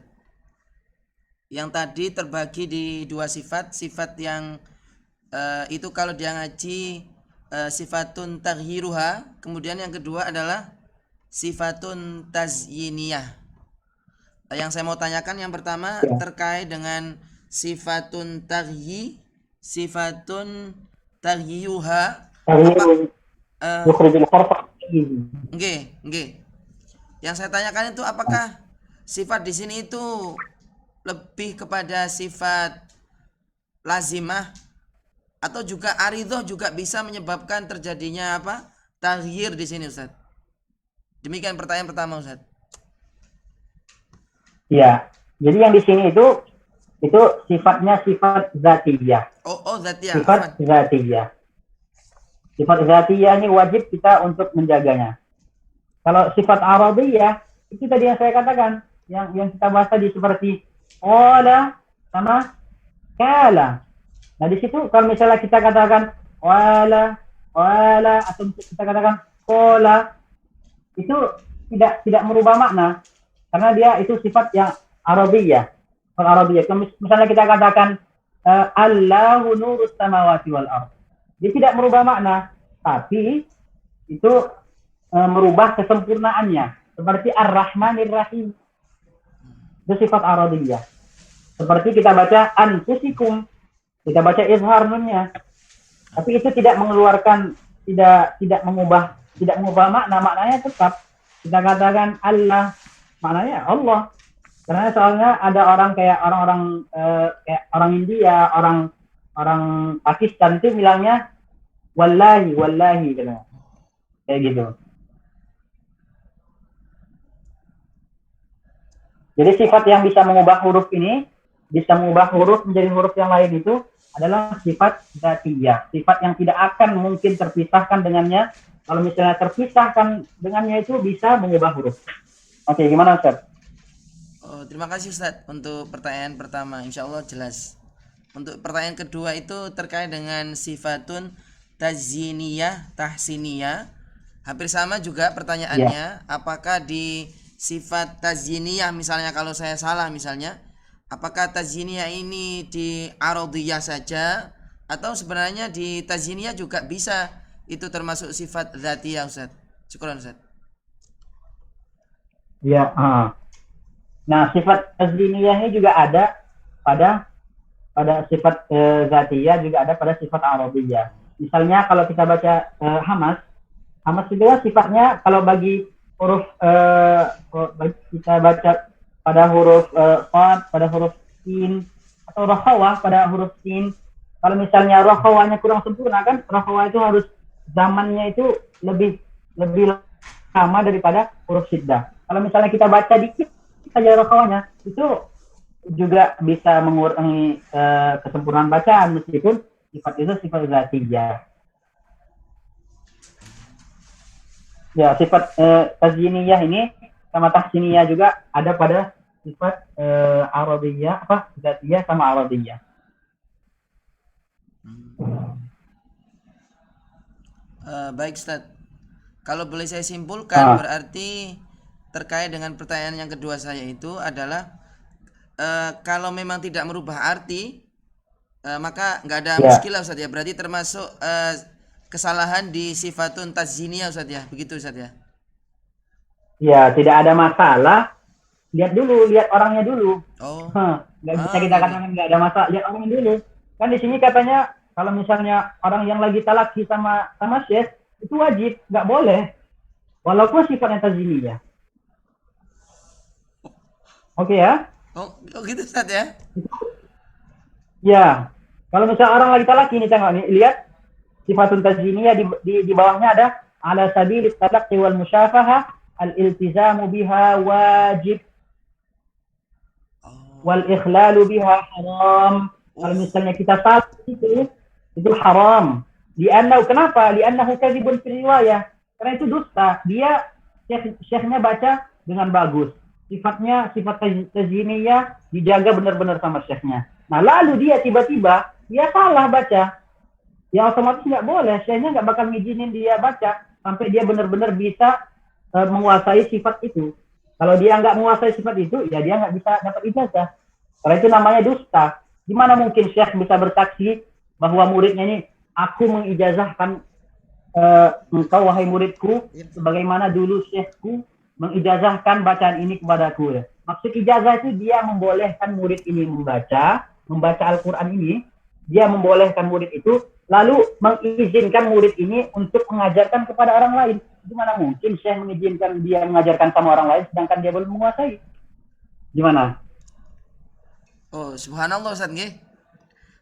Yang tadi terbagi di dua sifat. Sifat yang itu kalau dia ngaji sifatun taghyiruha. Kemudian yang kedua adalah sifatun tazyiniyah. Yang saya mau tanyakan yang pertama terkait dengan sifatun sifatun taghyuha. Yukhrijul harfa. Nggih. Yang saya tanyakan itu apakah sifat di sini itu lebih kepada sifat lazimah atau juga aridhah juga bisa menyebabkan terjadinya apa? Taghyir di sini, Ustaz. Demikian pertanyaan pertama, Ustaz. Ya, jadi yang di sini itu sifatnya sifat zatiyah. Oh, zatiyah. Sifat zatiyah. Sifat zatiyah ini wajib kita untuk menjaganya. Kalau sifat aradiyah itu tadi yang saya katakan, yang kita bahas tadi seperti qala sama kala. Nah di situ kalau misalnya kita katakan wala atau kita katakan qala, itu tidak merubah makna. Karena dia itu sifat yang Arabiyah. Kalau Arabiyah, misalnya kita katakan Allahu nurus samawati wal ardh. Dia tidak merubah makna, tapi itu merubah kesempurnaannya. Seperti Ar-Rahmanir Rahim. Itu sifat Arabiyah. Seperti kita baca anfusikum, kita baca izhar nunnya. Tapi itu tidak mengeluarkan, tidak mengubah maknanya tetap. Kita katakan Allah, maknanya Allah. Karena soalnya ada orang kayak kayak orang India, orang Pakistan itu bilangnya wallahi gitu. Kayak gitu. Jadi sifat yang bisa mengubah huruf ini, bisa mengubah huruf menjadi huruf yang lain itu adalah sifat dzatiyah, sifat yang tidak akan mungkin terpisahkan dengannya. Kalau misalnya terpisahkan dengannya itu bisa mengubah huruf. Oke, gimana Ustaz? Oh, terima kasih Ustaz untuk pertanyaan pertama. Insya Allah jelas. Untuk pertanyaan kedua itu terkait dengan sifatun taziniyah, tahsiniyah. Hampir sama juga pertanyaannya. Apakah di sifat taziniyah misalnya kalau saya salah misalnya, apakah taziniyah ini di aradiyah saja atau sebenarnya di taziniyah juga bisa itu termasuk sifat dzatiyah, Ustaz? Syukran, Ustaz. Ya, nah sifat taziniyah ini juga ada pada sifat zatiyah, juga ada pada sifat aradiyah. Misalnya kalau kita baca hamas itu sifatnya kalau bagi huruf kita baca pada huruf qad, pada huruf sin, atau rakhawah pada huruf sin. Kalau misalnya rakhawahnya kurang sempurna kan, rakhawah itu harus zamannya itu lebih lama daripada huruf syiddah. Kalau misalnya kita baca dikit saja rakhawahnya, itu juga bisa mengurangi kesempurnaan bacaan meskipun sifat itu sifat zatiyah. Ya, sifat taziniyah ini sama tahsiniyah juga ada pada sifat aradiyah, zatiyah sama aradiyah. Baik Ustaz. Kalau boleh saya simpulkan berarti terkait dengan pertanyaan yang kedua saya itu adalah kalau memang tidak merubah arti maka nggak ada muskilah Ustaz ya. Berarti termasuk kesalahan di sifatun taziniyah Ustaz ya. Begitu Ustaz ya. Ya, tidak ada masalah. Lihat orangnya dulu. Oh. Nggak bisa kita katakan nggak ada masalah. Lihat orangnya dulu. Kan di sini katanya kalau misalnya orang yang lagi talaki sama syekh itu wajib, nggak boleh. Walaupun sifatnya taziniyah. Oke ya? Oh gitu Ustaz ya? Ya. Kalau misalnya orang lagi talaki nih, tengok nih, lihat sifatun taziniyah di bawahnya ada ala sabilit talaqqi wal musyafahah al-iltizamu biha wajib wal ikhlalu biha haram. Kalau misalnya kita salah itu haram. Kenapa? Li'annahu kadzibun fi riwayah. Karena itu dusta. Dia syekhnya baca dengan bagus. sifatnya sifat tazyiniyah dijaga benar-benar sama syekhnya. Nah lalu dia tiba-tiba dia salah baca, ya otomatis nggak boleh, syekhnya nggak bakal ngizinin dia baca sampai dia benar-benar bisa menguasai sifat itu. Kalau dia nggak menguasai sifat itu, ya dia nggak bisa dapat ijazah. Karena itu namanya dusta. Gimana mungkin syekh bisa bersaksi bahwa muridnya ini, aku mengijazahkan engkau wahai muridku sebagaimana dulu syekhku mengijazahkan bacaan ini kepadaku. Maksud ijazah itu dia membolehkan murid ini membaca Al-Quran ini, dia membolehkan murid itu lalu mengizinkan murid ini untuk mengajarkan kepada orang lain. Gimana mungkin syekh mengizinkan dia mengajarkan sama orang lain sedangkan dia belum menguasai? Gimana? Oh, subhanallah Ustaz nggih.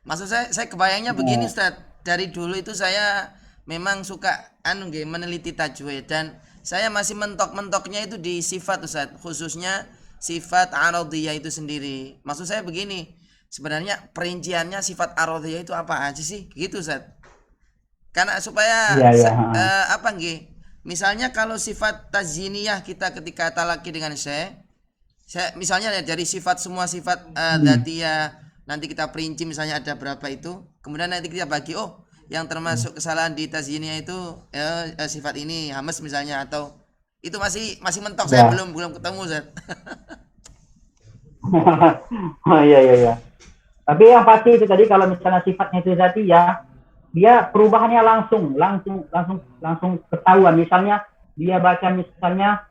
Maksud saya kebayangnya begini Ustaz. Dari dulu itu saya memang suka meneliti tajwid, dan saya masih mentok-mentoknya itu di sifat Ustaz, khususnya sifat aradhiyah itu sendiri. Maksud saya begini, sebenarnya perinciannya sifat aradhiyah itu apa aja sih? Gitu Ustaz. Karena supaya apa nggih? Misalnya kalau sifat tazyiniyah kita ketika talaki dengan saya misalnya dari sifat semua sifat dzatiyah nanti kita perinci misalnya ada berapa itu, kemudian nanti kita bagi, oh yang termasuk kesalahan di tazyiniyah itu sifat ini hamas misalnya, atau itu masih mentok saya belum ketemu Ustaz. Oh iya. Tapi yang pasti itu tadi kalau misalnya sifatnya itu dzatiyah, dia perubahannya langsung ketahuan. Misalnya dia baca misalnya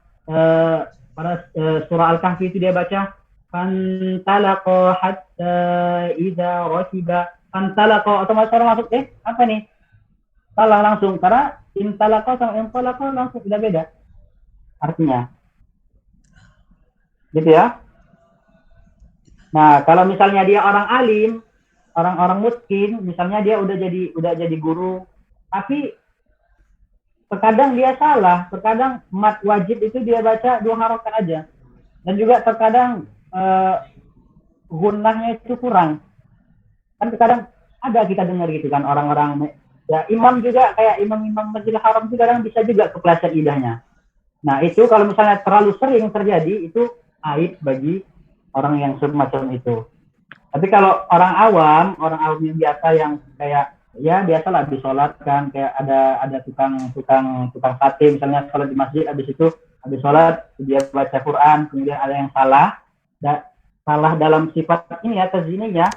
pada surah Al-Kahfi itu dia baca fantalaqa hatta idza rakiba, fantalaqa otomatis orang masuk apa nih? Salah langsung, karena intalaqa sama intalaqa langsung sudah beda artinya. Gitu ya. Nah, kalau misalnya dia orang alim, orang mutkin, misalnya dia udah jadi guru, tapi terkadang dia salah, terkadang mat wajib itu dia baca 2 harokat aja, dan juga terkadang gunnahnya itu kurang. Kan terkadang ada kita dengar gitu kan orang-orang ya imam juga kayak imam Masjidil Haram itu kadang bisa juga kepleset lidahnya. Nah itu kalau misalnya terlalu sering terjadi itu aib bagi orang yang semacam itu. Tapi kalau orang awam yang biasa yang kayak ya biasalah di sholat kan, kayak ada tukang sate misalnya sholat di masjid, habis itu habis sholat dia baca Quran, kemudian ada yang salah dalam sifat ini ya tazyiniyah,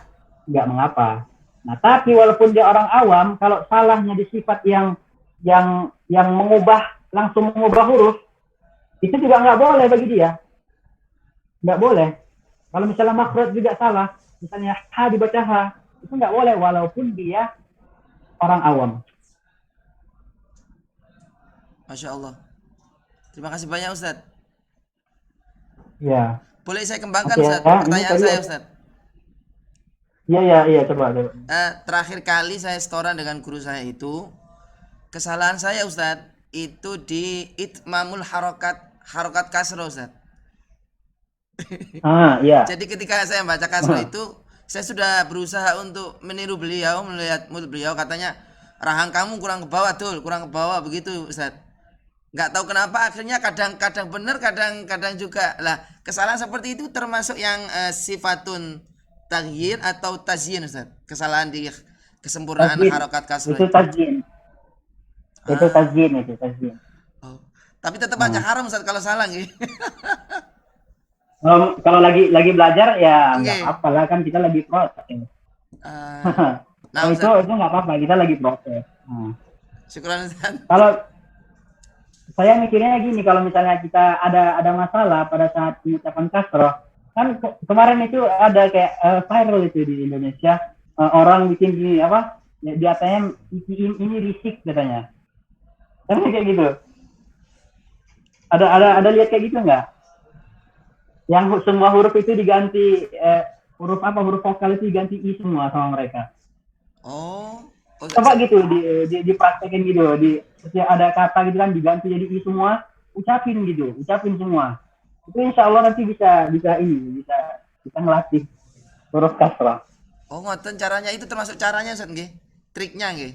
nggak mengapa. Nah tapi walaupun dia orang awam, kalau salahnya di sifat yang langsung mengubah huruf, itu juga nggak boleh bagi dia, nggak boleh. Kalau misalnya makhraj juga salah, misalnya ha dibaca ha, itu nggak boleh walaupun dia orang awam. Masya Allah. Terima kasih banyak Ustaz. Ya. Boleh saya kembangkan Ustaz pertanyaan saya Ustaz? Iya coba. Terakhir kali saya setoran dengan guru saya itu, kesalahan saya Ustaz itu di itmamul harokat kasroh Ustaz. Iya. Jadi ketika saya baca kasroh itu, saya sudah berusaha untuk meniru beliau, melihat mulut beliau, katanya rahang kamu kurang ke bawah begitu Ustaz. Nggak tahu kenapa akhirnya kadang benar, kadang juga lah. Kesalahan seperti itu termasuk yang sifatun taghyir atau tazyin Ustaz? Kesalahan di kesempurnaan harokat kasroh itu tazyin. Itu tazyin. Oh. Tapi tetap aja haram Ustaz kalau salah gitu. Kalau lagi belajar ya nggak apa lah, kan kita lagi proses. Nah itu nggak apa-apa, kita lagi proses. Syukuran Ustaz. Kalau saya mikirnya gini, kalau misalnya kita ada masalah pada saat pengucapan kasroh, kan kemarin itu ada kayak viral itu di Indonesia, orang bikin gini apa di atasnya ini risik katanya, kan kayak gitu. Ada lihat kayak gitu nggak? Yang semua huruf itu diganti huruf vokal itu diganti i semua sama mereka. Coba gitu dipraktekin gitu, setiap ada kata gitu kan diganti jadi i semua, ucapin semua. Itu insya Allah nanti bisa ngelatih huruf kasrah. Oh ngoten caranya, itu termasuk caranya Ustaz nggih? Triknya nggih?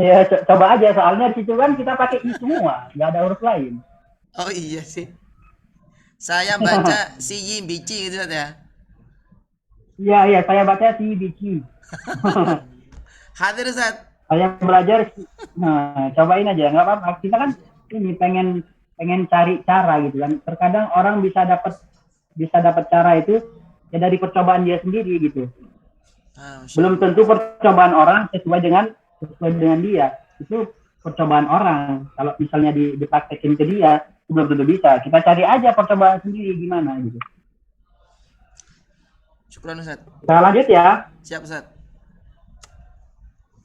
Ya coba aja, soalnya di situ kan kita pakai i semua, nggak ada huruf lain. Oh iya sih. Saya baca si bici gitu Ustaz ya. Iya, saya baca si bici. Hadir Ustaz. Saya belajar. Nah, cobain aja, nggak apa-apa. Kita kan ini pengen cari cara gitu kan. Terkadang orang bisa dapat cara itu ya dari percobaan dia sendiri gitu. Belum tentu percobaan orang sesuai dengan dia. Itu percobaan orang. Kalau misalnya dipraktekin ke dia, itu belum tentu bisa. Kita cari aja percobaan sendiri gimana gitu. Syukran Ustaz. Kita lanjut ya. Siap Ustaz.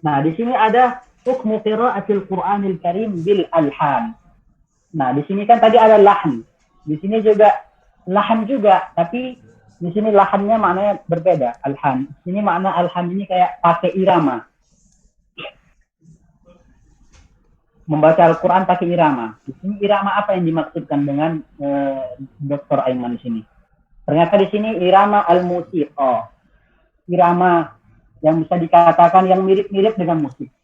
Nah, di sini ada hukmu qiraatil Qur'anil Karim bil alhan. Nah, di sini kan tadi ada lahn. Di sini juga lahn juga, tapi di sini lahannya maknanya berbeda, alhan. Di sini makna alhan ini kayak pakai irama. Membaca Al-Qur'an pakai irama. Di sini irama apa yang dimaksudkan dengan Dr. Aiman di sini? Ternyata di sini irama al-musiqa. Irama yang bisa dikatakan yang mirip-mirip dengan musik.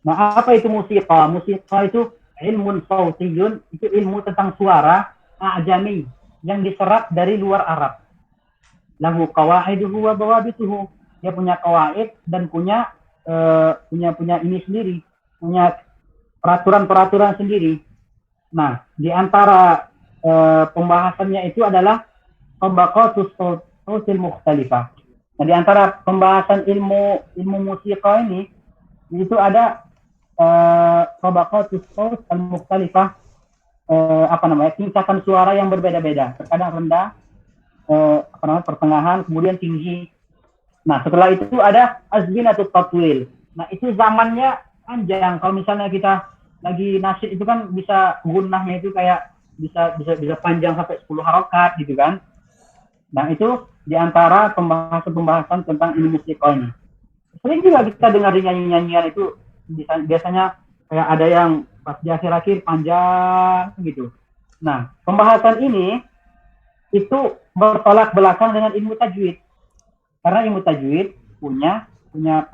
Nah, apa itu musiqa? Musiqa itu ilmun sautiyun, itu ilmu tentang suara a'jami yang diserap dari luar Arab. Lahu qawaiduhu wa bawabituhu. Dia punya qawaid dan punya ini sendiri, punya peraturan-peraturan sendiri. Nah, di antara pembahasannya itu adalah tabaqatus sautil mukhtalifah. Nah, di antara pembahasan ilmu musiqa ini itu ada tabaqatus saut al-mukhtalifah, tingkatan suara yang berbeda-beda, terkadang rendah, pertengahan, kemudian tinggi. Nah, setelah itu ada azminatut tatwil. Nah, itu zamannya panjang. Kalau misalnya kita lagi nasyid itu kan bisa gunnahnya itu kayak bisa panjang sampai 10 harokat gitu kan. Nah, itu di antara pembahasan tentang ilmu musiqa ini. Sering juga kita dengar nyanyian itu biasanya kayak ada yang pas di akhir-akhir panjang gitu. Nah, pembahasan ini itu bertolak belakang dengan ilmu tajwid. Karena ilmu tajwid punya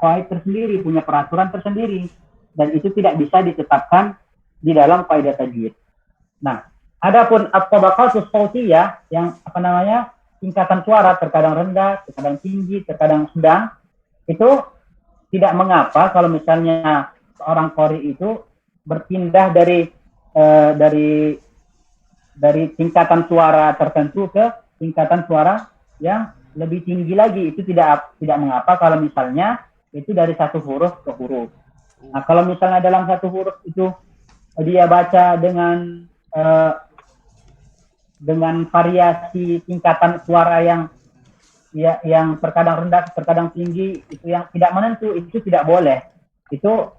qaid tersendiri, punya peraturan tersendiri, dan itu tidak bisa ditetapkan di dalam kaidah tajwid. Nah, adapun at-tabaqatus sautiyah yang tingkatan suara terkadang rendah, terkadang tinggi, terkadang sedang, itu tidak mengapa kalau misalnya seorang qori itu berpindah dari tingkatan suara tertentu ke tingkatan suara yang lebih tinggi lagi. Itu tidak mengapa kalau misalnya itu dari satu huruf ke huruf. Nah, kalau misalnya dalam satu huruf itu dia baca dengan variasi tingkatan suara yang terkadang rendah, terkadang tinggi, itu yang tidak menentu, itu tidak boleh. Itu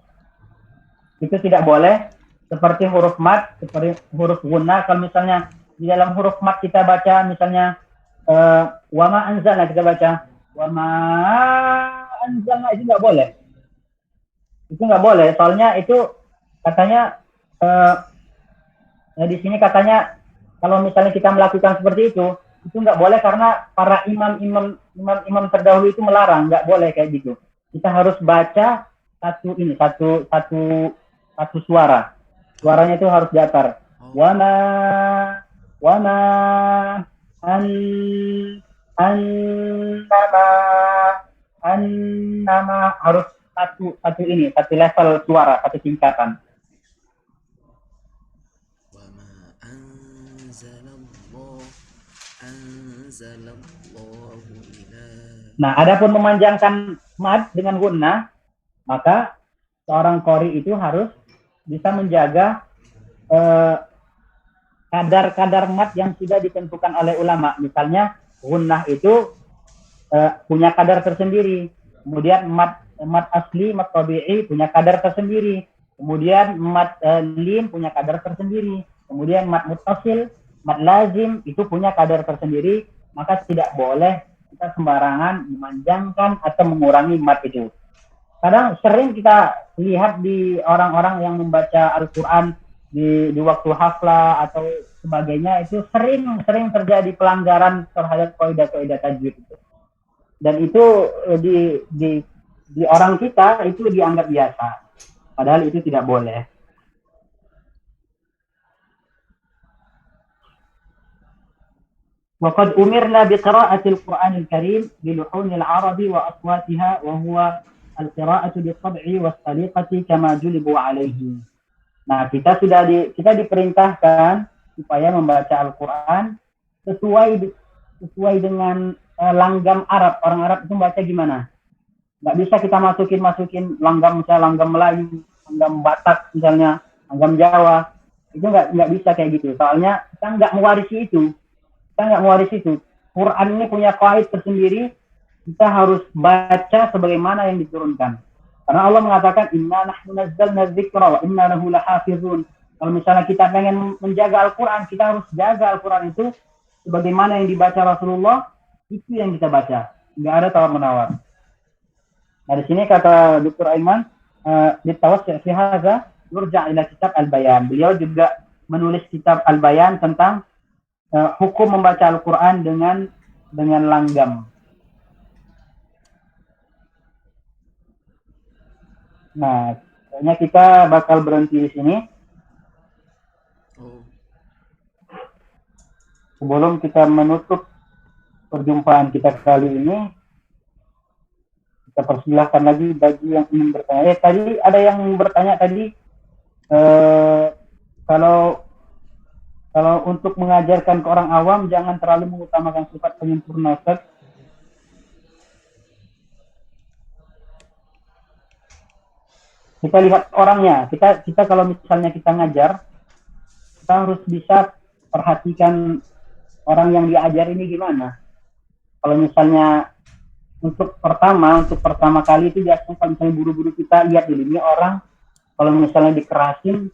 tidak boleh. Seperti huruf mad, seperti huruf gunnah. Kalau misalnya di dalam huruf mad kita baca misalnya wama anzalna, kita baca wama anzalna, itu nggak boleh. Itu nggak boleh. Soalnya itu katanya di sini katanya kalau misalnya kita melakukan seperti itu nggak boleh karena para imam terdahulu itu melarang, nggak boleh kayak gitu. Kita harus baca satu suara. Suaranya itu harus datar. Wana annama harus satu level suara, satu tingkatan. Nah, adapun memanjangkan mad dengan gunnah, maka seorang qori itu harus bisa menjaga kadar mad yang sudah ditentukan oleh ulama. Misalnya gunnah itu punya kadar tersendiri. Kemudian mad asli, mad tabi'i punya kadar tersendiri. Kemudian mad lin punya kadar tersendiri. Kemudian mad muttasil, mad lazim itu punya kadar tersendiri. Maka tidak boleh kita sembarangan memanjangkan atau mengurangi mad itu. Kadang sering kita lihat di orang-orang yang membaca Al-Quran di waktu haflah atau sebagainya, itu sering terjadi pelanggaran terhadap kaidah-kaidah tajwid itu. Dan itu di orang kita itu dianggap biasa, padahal itu tidak boleh. وقد أمرنا بقراءة القرآن الكريم بلحون العرب وأصواتها وهو القراءة بالطبع والسليقة كما جلبوا عليه. Nah, kita diperintahkan supaya membaca Al-Quran sesuai dengan langgam Arab. Orang Arab itu baca gimana? Nggak bisa kita masukin langgam, misalnya langgam Melayu, langgam Batak misalnya, langgam Jawa. Itu nggak bisa kayak gitu. Soalnya kita nggak mewarisi itu. Quran ini punya kaidah tersendiri. Kita harus baca sebagaimana yang diturunkan. Karena Allah mengatakan inna nahnu nazzalna dzikra wa inna lahu lahafizun. Kalau misalnya kita pengen menjaga Al-Quran, kita harus jaga Al-Quran itu sebagaimana yang dibaca Rasulullah, itu yang kita baca. Nggak ada tawar-menawar. Nah, di sini kata Dr. Aiman, ditawassi' fi hadza yurja' ila kitab Al-Bayan. Beliau juga menulis kitab Al-Bayan tentang hukum membaca Al-Quran dengan langgam. Nah, kayaknya kita bakal berhenti di sini. Sebelum kita menutup perjumpaan kita kali ini, kita persilahkan lagi bagi yang ingin bertanya. Tadi ada yang bertanya tadi, kalau untuk mengajarkan ke orang awam jangan terlalu mengutamakan sifat penyempurna, Ustaz. Kita lihat orangnya. Kita kalau misalnya kita ngajar, kita harus bisa perhatikan orang yang diajar ini gimana. Kalau misalnya untuk pertama kali itu biasanya kalau misalnya buru-buru kita lihat dulu ini orang, kalau misalnya dikerasin,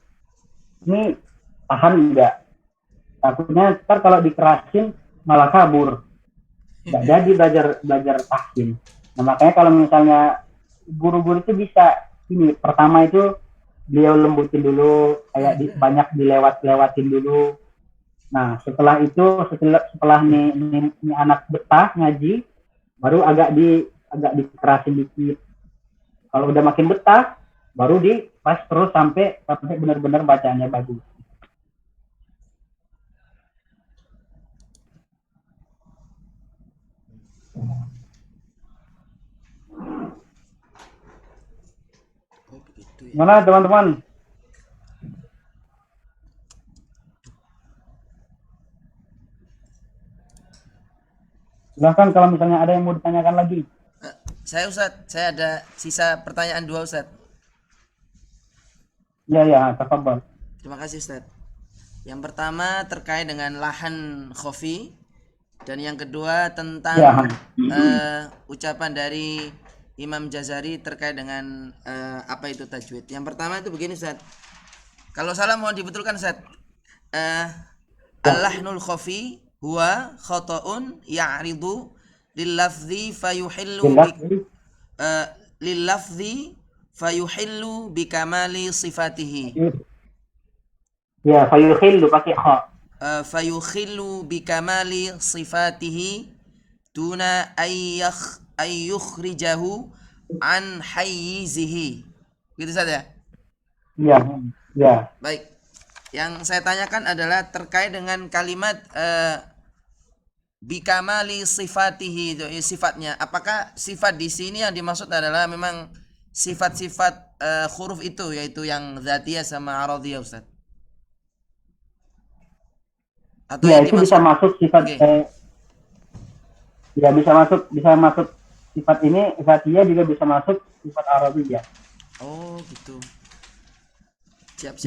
ini tahan enggak? Takutnya ntar kalau dikerasin malah kabur. Nggak jadi belajar tahsin. Nah, makanya kalau misalnya guru-guru itu bisa ini, pertama itu beliau lembutin dulu, kayak banyak dilewat-lewatin dulu. Nah, setelah itu setelah nih anak betah ngaji, baru agak dikerasin dikit. Kalau udah makin betah, baru pas terus sampai benar-benar bacanya bagus. Gimana teman-teman? Silahkan kalau misalnya ada yang mau ditanyakan lagi. Saya Ustadz, saya ada sisa pertanyaan 2 Ustadz. Ya, tafadhol. Terima kasih Ustadz. Yang pertama terkait dengan lahan khofi, dan yang kedua tentang ucapan dari Imam Jazari terkait dengan apa itu tajwid. Yang pertama itu begini Ustadz. Kalau salah mohon dibetulkan Ustadz. Al-lahnul khafi huwa khata'un ya'ridu lil-lafzi fayuhillu bikamali sifatihi. Ya, fayuhillu pakai kha. Fayuhillu bikamali sifatihi duna ayyukhrijahu an hayyizihi. Gitu saja. Ya. Baik. Yang saya tanyakan adalah terkait dengan kalimat bikamali sifatihi, sifatnya. Apakah sifat di sini yang dimaksud adalah memang sifat-sifat huruf itu, yaitu yang dzatiyah sama aradhiyah, Ustaz? Atau ya, itu bisa masuk sifat ya bisa masuk sifat ini, dzatiyah juga bisa masuk sifat aradhiyah. Oh, gitu. Siap.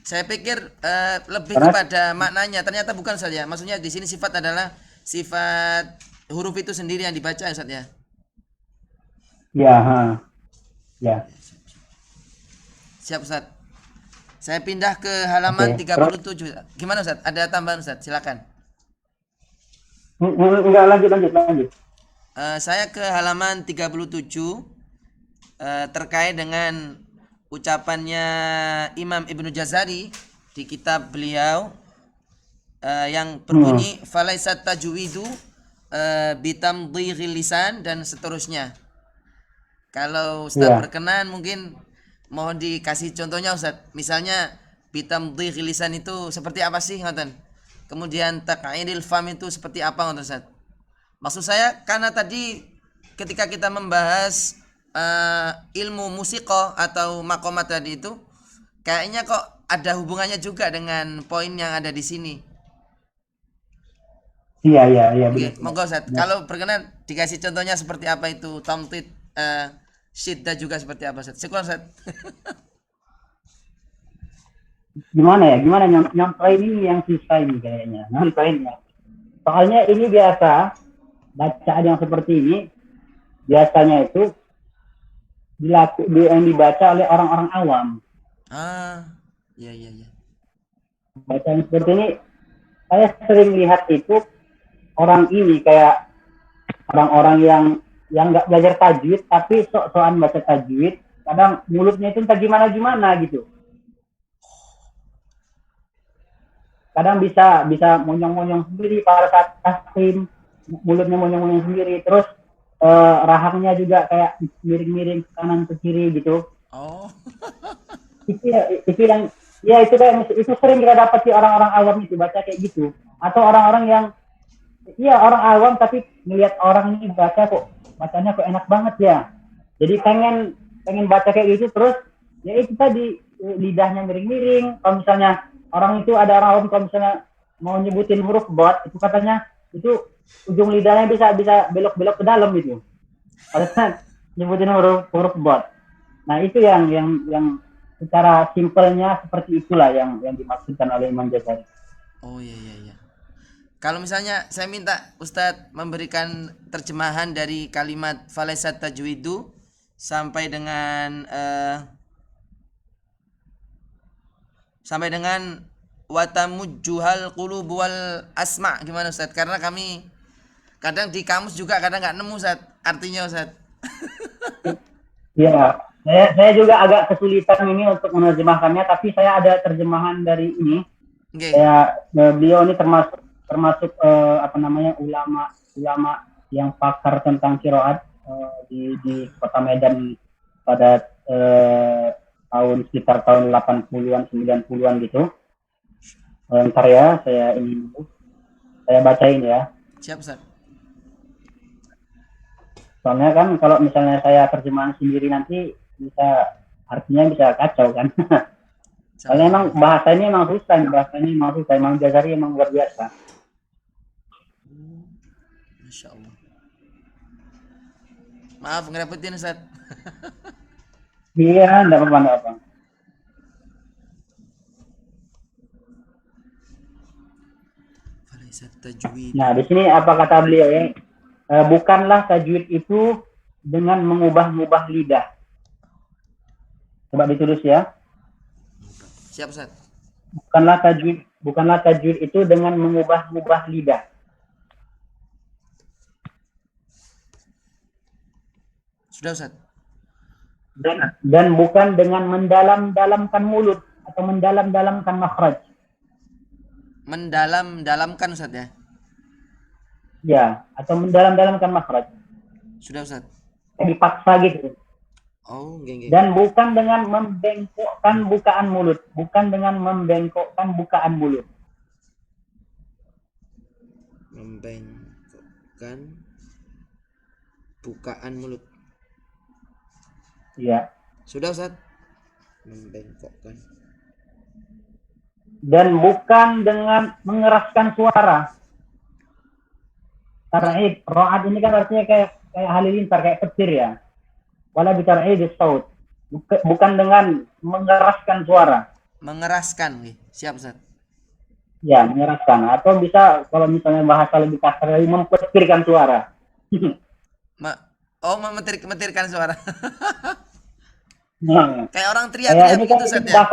Saya pikir lebih kepada maknanya, ternyata bukan saja. Maksudnya di sini sifat adalah sifat huruf itu sendiri yang dibaca, Ustaz ya. Ya. Siap, Ustaz. Saya pindah ke halaman 37. Gimana, Ustaz? Ada tambahan, Ustaz? Silakan. Enggak, lanjut. Saya ke halaman 37 terkait dengan ucapannya Imam Ibnu Jazari di kitab beliau yang berbunyi falaisat tajwidu bitamdhighil lisan dan seterusnya. Kalau Ustaz berkenan mungkin mohon dikasih contohnya Ustaz. Misalnya bitamdhighil lisan itu seperti apa sih, ngoten? kemudian taq'idil fam itu seperti apa Ustaz? Maksud saya karena tadi ketika kita membahas ilmu musiko atau makomat tadi itu kayaknya kok ada hubungannya juga dengan poin yang ada di sini. Iya, Oke, benar. monggo Ustaz. Kalau berkenan dikasih contohnya seperti apa itu tamtid syiddah juga seperti apa Ustaz? Syukur Ustaz. Gimana nyampein ini yang susah ini kayaknya. Nyampeinnya. Soalnya ini biasa bacaan yang seperti ini biasanya itu yang dibaca oleh orang-orang awam. Iya. Bacaan seperti ini saya sering lihat itu orang ini kayak orang-orang yang nggak belajar tajwid tapi sok-sokan baca tajwid, kadang mulutnya itu entah gimana gitu. Kadang bisa monyong-monyong sendiri pada saat taslim, mulutnya monyong-monyong sendiri, terus rahangnya juga kayak miring-miring ke kanan ke kiri gitu. Oh. itu yang ya itu sering kita dapat di orang-orang awam itu baca kayak gitu, atau orang-orang yang orang awam tapi ngelihat orang ini baca kok bacanya kok enak banget ya, jadi pengen baca kayak gitu terus. Ya itu tadi lidahnya miring-miring. Kalau misalnya orang itu ada orang awam, kalau misalnya mau nyebutin huruf bot itu katanya itu ujung lidahnya bisa belok-belok ke dalam gitu padahal nyebutin huruf bot. Nah itu yang secara simpelnya seperti itulah yang dimaksudkan oleh Imam Jazari. Oh iya. Kalau misalnya saya minta Ustadz memberikan terjemahan dari kalimat falaisat tajwidu sampai dengan watamujjuhal qulubu wal asma, gimana Ustadz? Karena kami kadang di kamus juga kadang nggak nemu Ustadz artinya Ustadz. Iya, saya juga agak kesulitan ini untuk menerjemahkannya, tapi saya ada terjemahan dari ini. Okay. Beliau ini termasuk ulama yang pakar tentang qiraat di Kota Medan pada sekitar tahun 80-an 90-an gitu. Ntar ya saya bacain ya. Siap Ustaz. Soalnya kan kalau misalnya saya terjemahan sendiri nanti artinya bisa kacau kan. Soalnya emang bahasanya emang susah, emang Jazari emang luar biasa. Masya Allah. Maaf ngerepotin Ustaz. Iya, enggak apa-apa. Nah, di sini apa kata beliau ya? Bukanlah tajwid itu dengan mengubah-ubah lidah. Coba ditulis ya. Siap Ustaz. Bukanlah tajwid itu dengan mengubah-ubah lidah. Sudah Ustaz. Dan bukan dengan mendalam-dalamkan mulut atau mendalam-dalamkan makhraj. Mendalam-dalamkan Ustaz ya? Ya, atau mendalam-dalamkan makhraj. Sudah Ustaz. Dipaksa gitu. Oh, geng. Dan bukan dengan membengkokkan bukaan mulut. Membengkokkan bukaan mulut. Iya. Sudah Ustaz. Membengkokkan. Dan bukan dengan mengeraskan suara. Tar'id, ra'ad ini kan artinya kayak halilintar, kayak petir ya. Wala bitar'id saut. Bukan dengan mengeraskan suara. Mengeraskan, siap Ustaz. Ya, mengeraskan. Atau bisa kalau misalnya bahasa lebih kasar lagi, mempetirkan suara. Memetirkan suara. Nah, kayak orang teriak-teriak gitu Ustaz ya.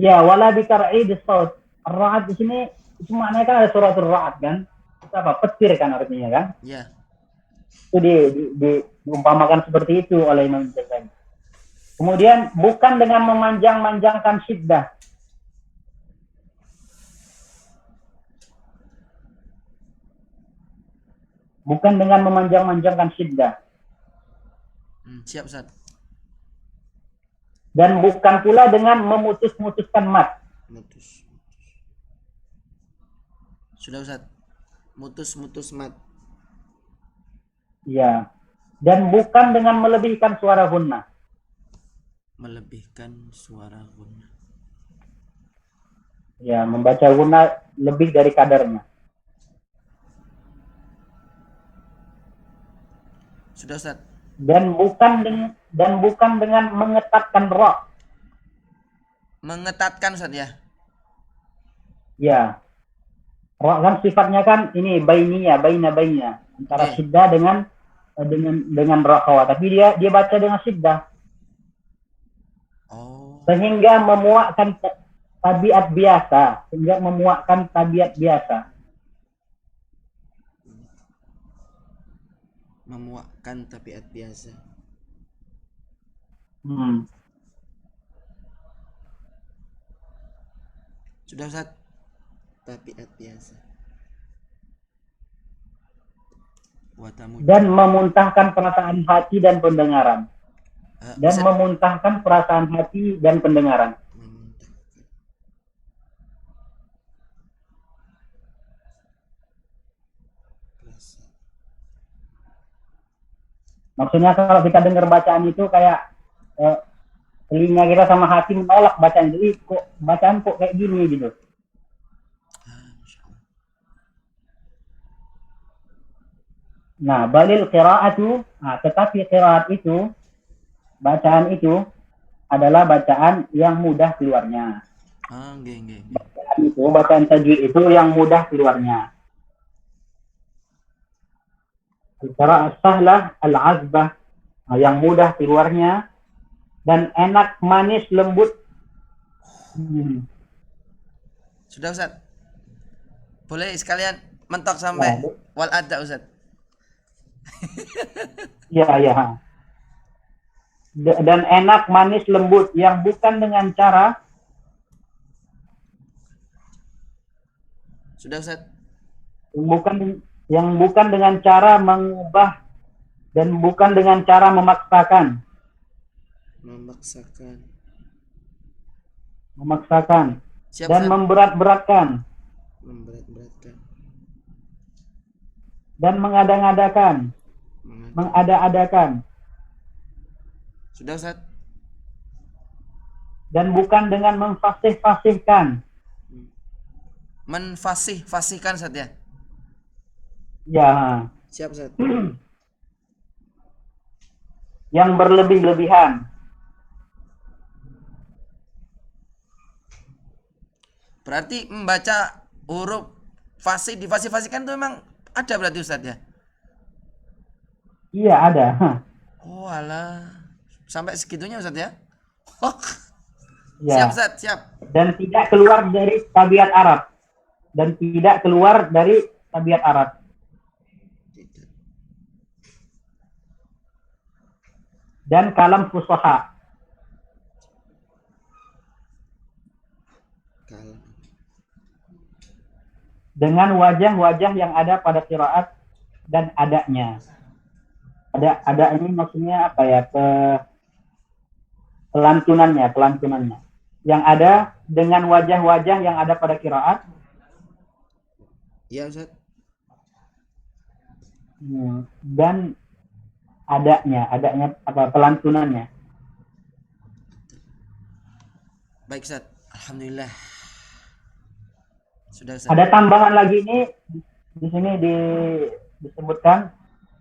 Ya, wala bitar'id saut. Ra'ad di sini itu maknanya kan ada suratul ra'ad kan. Itu apa? Petir kan artinya kan? Iya. Itu diumpamakan seperti itu oleh Imam Jazari. Kemudian bukan dengan memanjang-manjangkan syiddah. Bukan dengan memanjang-manjangkan syiddah. Siap Ustaz. Dan bukan pula dengan memutus-mutuskan mat. Sudah Ustaz. Mutus mat. Ya. Dan bukan dengan melebihkan suara gunna. Melebihkan suara gunna. Ya, membaca gunna lebih dari kadarnya. Sudah Ustaz. Dan bukan dengan mengetatkan ra. Mengetatkan Ustaz ya. Ya. Ra kan sifatnya kan ini bainiyah, baina antara Oke. syiddah dengan rakhawa, tapi dia baca dengan syiddah Oh. sehingga memuakkan tabiat biasa, Memuakkan tabiat biasa. Sudah Ustaz. Tabiat biasa. dan memuntahkan perasaan hati dan pendengaran. Memuntahkan perasaan hati dan pendengaran. Maksudnya kalau kita dengar bacaan itu kayak telinga kita sama hati menolak bacaan, jadi bacaan kok kayak gini gitu. Nah, balil qiraatu, tetapi qiraat itu, bacaan itu adalah bacaan yang mudah keluarnya. Bacaan tajwid itu yang mudah keluarnya. Al-qira'ah sahlah al-azbah, yang mudah keluarnya dan enak, manis, lembut. Sudah Ustaz. Boleh sekalian mentok sampai wal adha Ustaz. Ya. Dan enak, manis, lembut yang bukan dengan cara. Sudah Ustaz. Yang bukan dengan cara mengubah dan bukan dengan cara memaksakan. Siap, dan Ustaz. memberat-beratkan. Dan mengada-ngadakan. Mengada-adakan. Sudah Ustaz. Dan bukan dengan memfasih-fasihkan. Menfasih-fasihkan Ustaz ya. Ya. Siap Ustaz. Yang berlebih-lebihan. Berarti membaca huruf fasih, difasih-fasihkan itu memang ada berarti Ustaz ya? Iya, ada. Oh alah. Sampai segitunya Ustaz ya? Ya. Siap Ustaz, siap. Dan tidak keluar dari tabiat Arab. Dan kalam fusaha. Dengan wajah-wajah yang ada pada qiraat dan adanya. Ada ini maksudnya apa ya? Pelantunannya. Yang ada dengan wajah-wajah yang ada pada qiraat. Iya Ustaz. Dan adanya apa, pelantunannya. Baik Ustaz. Alhamdulillah. Sudah Ustaz. Ada tambahan lagi ini di sini disebutkan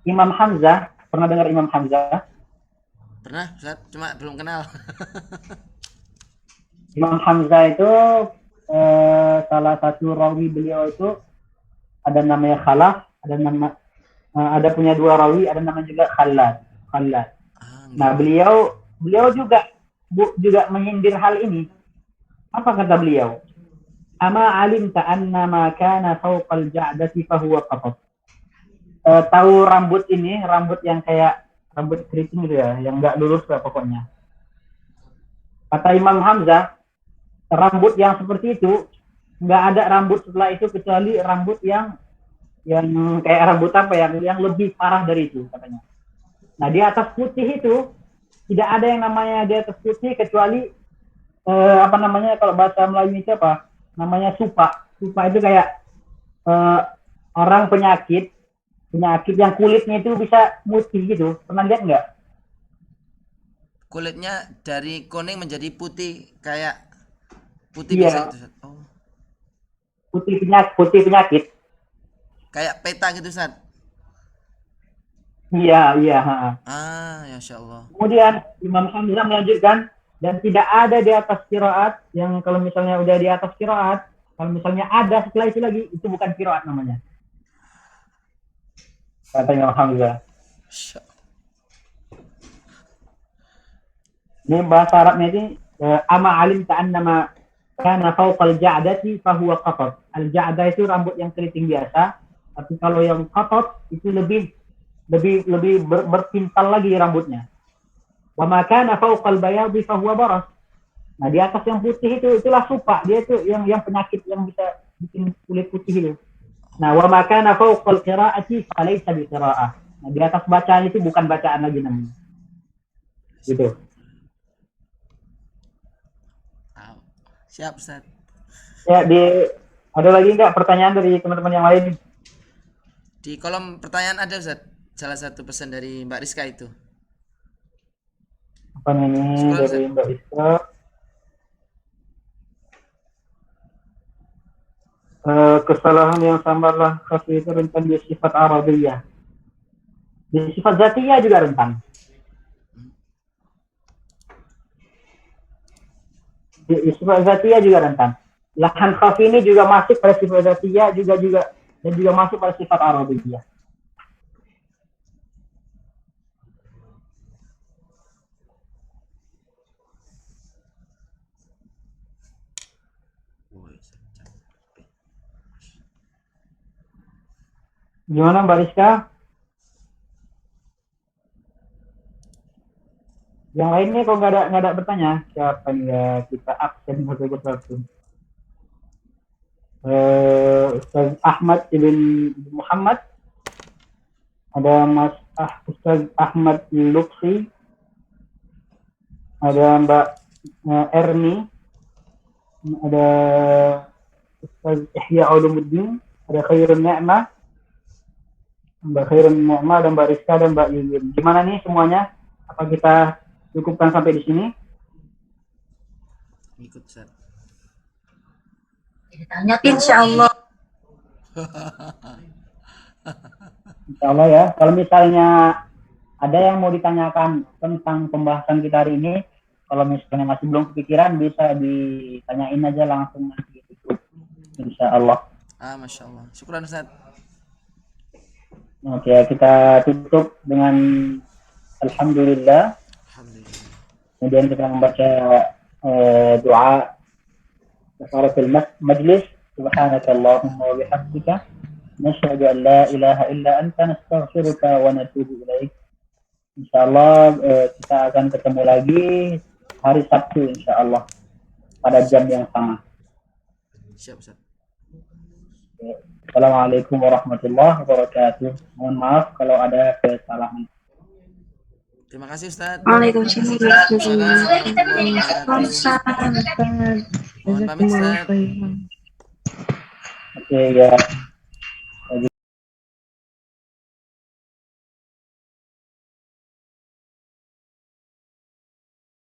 Imam Hamzah. Pernah dengar Imam Hamzah? Pernah Ustaz, cuma belum kenal. Imam Hamzah itu salah satu rawi beliau itu ada namanya Khalaf, ada punya dua rawi, ada namanya juga Khallad. Nah, beliau juga menyindir hal ini. Apa kata beliau? Ama alimta anna ma kana fawqal ja'dati fa huwa qatab. Tahu rambut ini, rambut yang kayak rambut keriting gitu ya, yang enggak lurus lah pokoknya. Kata Imam Hamzah, rambut yang seperti itu enggak ada rambut setelah itu kecuali rambut yang kayak rambut apa yang lebih parah dari itu katanya. Nah, di atas putih itu tidak ada yang namanya di atas putih kecuali kalau bahasa Melayu itu apa? Namanya supa. Supa itu kayak eh, orang penyakit yang kulitnya itu bisa putih gitu. Pernah lihat nggak? Kulitnya dari kuning menjadi putih kayak putih Iya, biasa gitu Ustaz. Oh, putih penyakit. kayak peta gitu Ustaz. Iya, iya. Ha. Ah, ya Masya Allah. Kemudian Imam Hamzah melanjutkan, dan tidak ada di atas qiraat yang kalau misalnya udah di atas qiraat, kalau misalnya ada setelah itu lagi, itu bukan qiraat namanya. Kata Imam Hamzah. Masya Allah. Ini bahasa Arabnya ini ama alim ta'annama kana fawqal ja'dati fahuwa qatat. Al-ja'dah itu rambut yang keriting biasa, tapi kalau yang qatat itu lebih berpintal lagi rambutnya. Wa ma kana fawqal bayadi fahuwa baras. Nah, di atas yang putih itulah supa. Dia itu yang penyakit yang bisa bikin kulit putih itu. Nah, wa ma kana fawqal qira'ati falaysa bi qira'ah. Nah, di atas bacaan itu bukan bacaan lagi namanya. Gitu. Siap Ustaz. Ya, ada lagi nggak pertanyaan dari teman-teman yang lain? Di kolom pertanyaan ada Ustaz. Salah satu pesan dari Mbak Rizka itu. Apa ini Scroll, dari Ustaz. Mbak Rizka? Kesalahan yang samarlah khafi itu rentan di sifat Arabiyah. Di sifat zatiyah juga rentan. Di sifat zatiyah juga rentan. Lahan khafi ini juga masuk pada sifat zatiyah dan juga masuk pada sifat Arabiyah. Gimana Mbak Rizka? Yang lainnya kok nggak ada bertanya? Siapa nih ya, kita absen satu-satu. Ustaz Ahmad ibn Muhammad, ada Mas Ustaz Ahmad Lutfi, ada Mbak Erni, ada Ustaz Ihya Ulumuddin, ada Khairun Ni'mah, Mbak Khairun Ni'mah, dan Mbak Rizka dan Mbak Yuyun. Gimana nih semuanya? Apa kita cukupkan sampai di sini? Ikut Ustaz. Insya Allah. Insya Allah ya. Kalau misalnya ada yang mau ditanyakan tentang pembahasan kita hari ini, kalau misalnya masih belum kepikiran, bisa ditanyain aja langsung nanti. Insya Allah. Masya Allah. Syukran Ustaz. Oke, kita tutup dengan Alhamdulillah. Alhamdulillah. Kemudian kita membaca doa kafaratul majlis. Subhanakallahumma wa bihamdika nashhadu an la ilaha illa anta nastaghfiruka wa natubu ilaik. Insyaallah kita akan ketemu lagi hari Sabtu insyaallah pada jam yang sama. Siap Ustaz. Assalamualaikum warahmatullahi wabarakatuh. Mohon maaf kalau ada kesalahan. Terima kasih Ustaz. Waalaikumsalam. Mohon pamit Ustaz. Oke ya.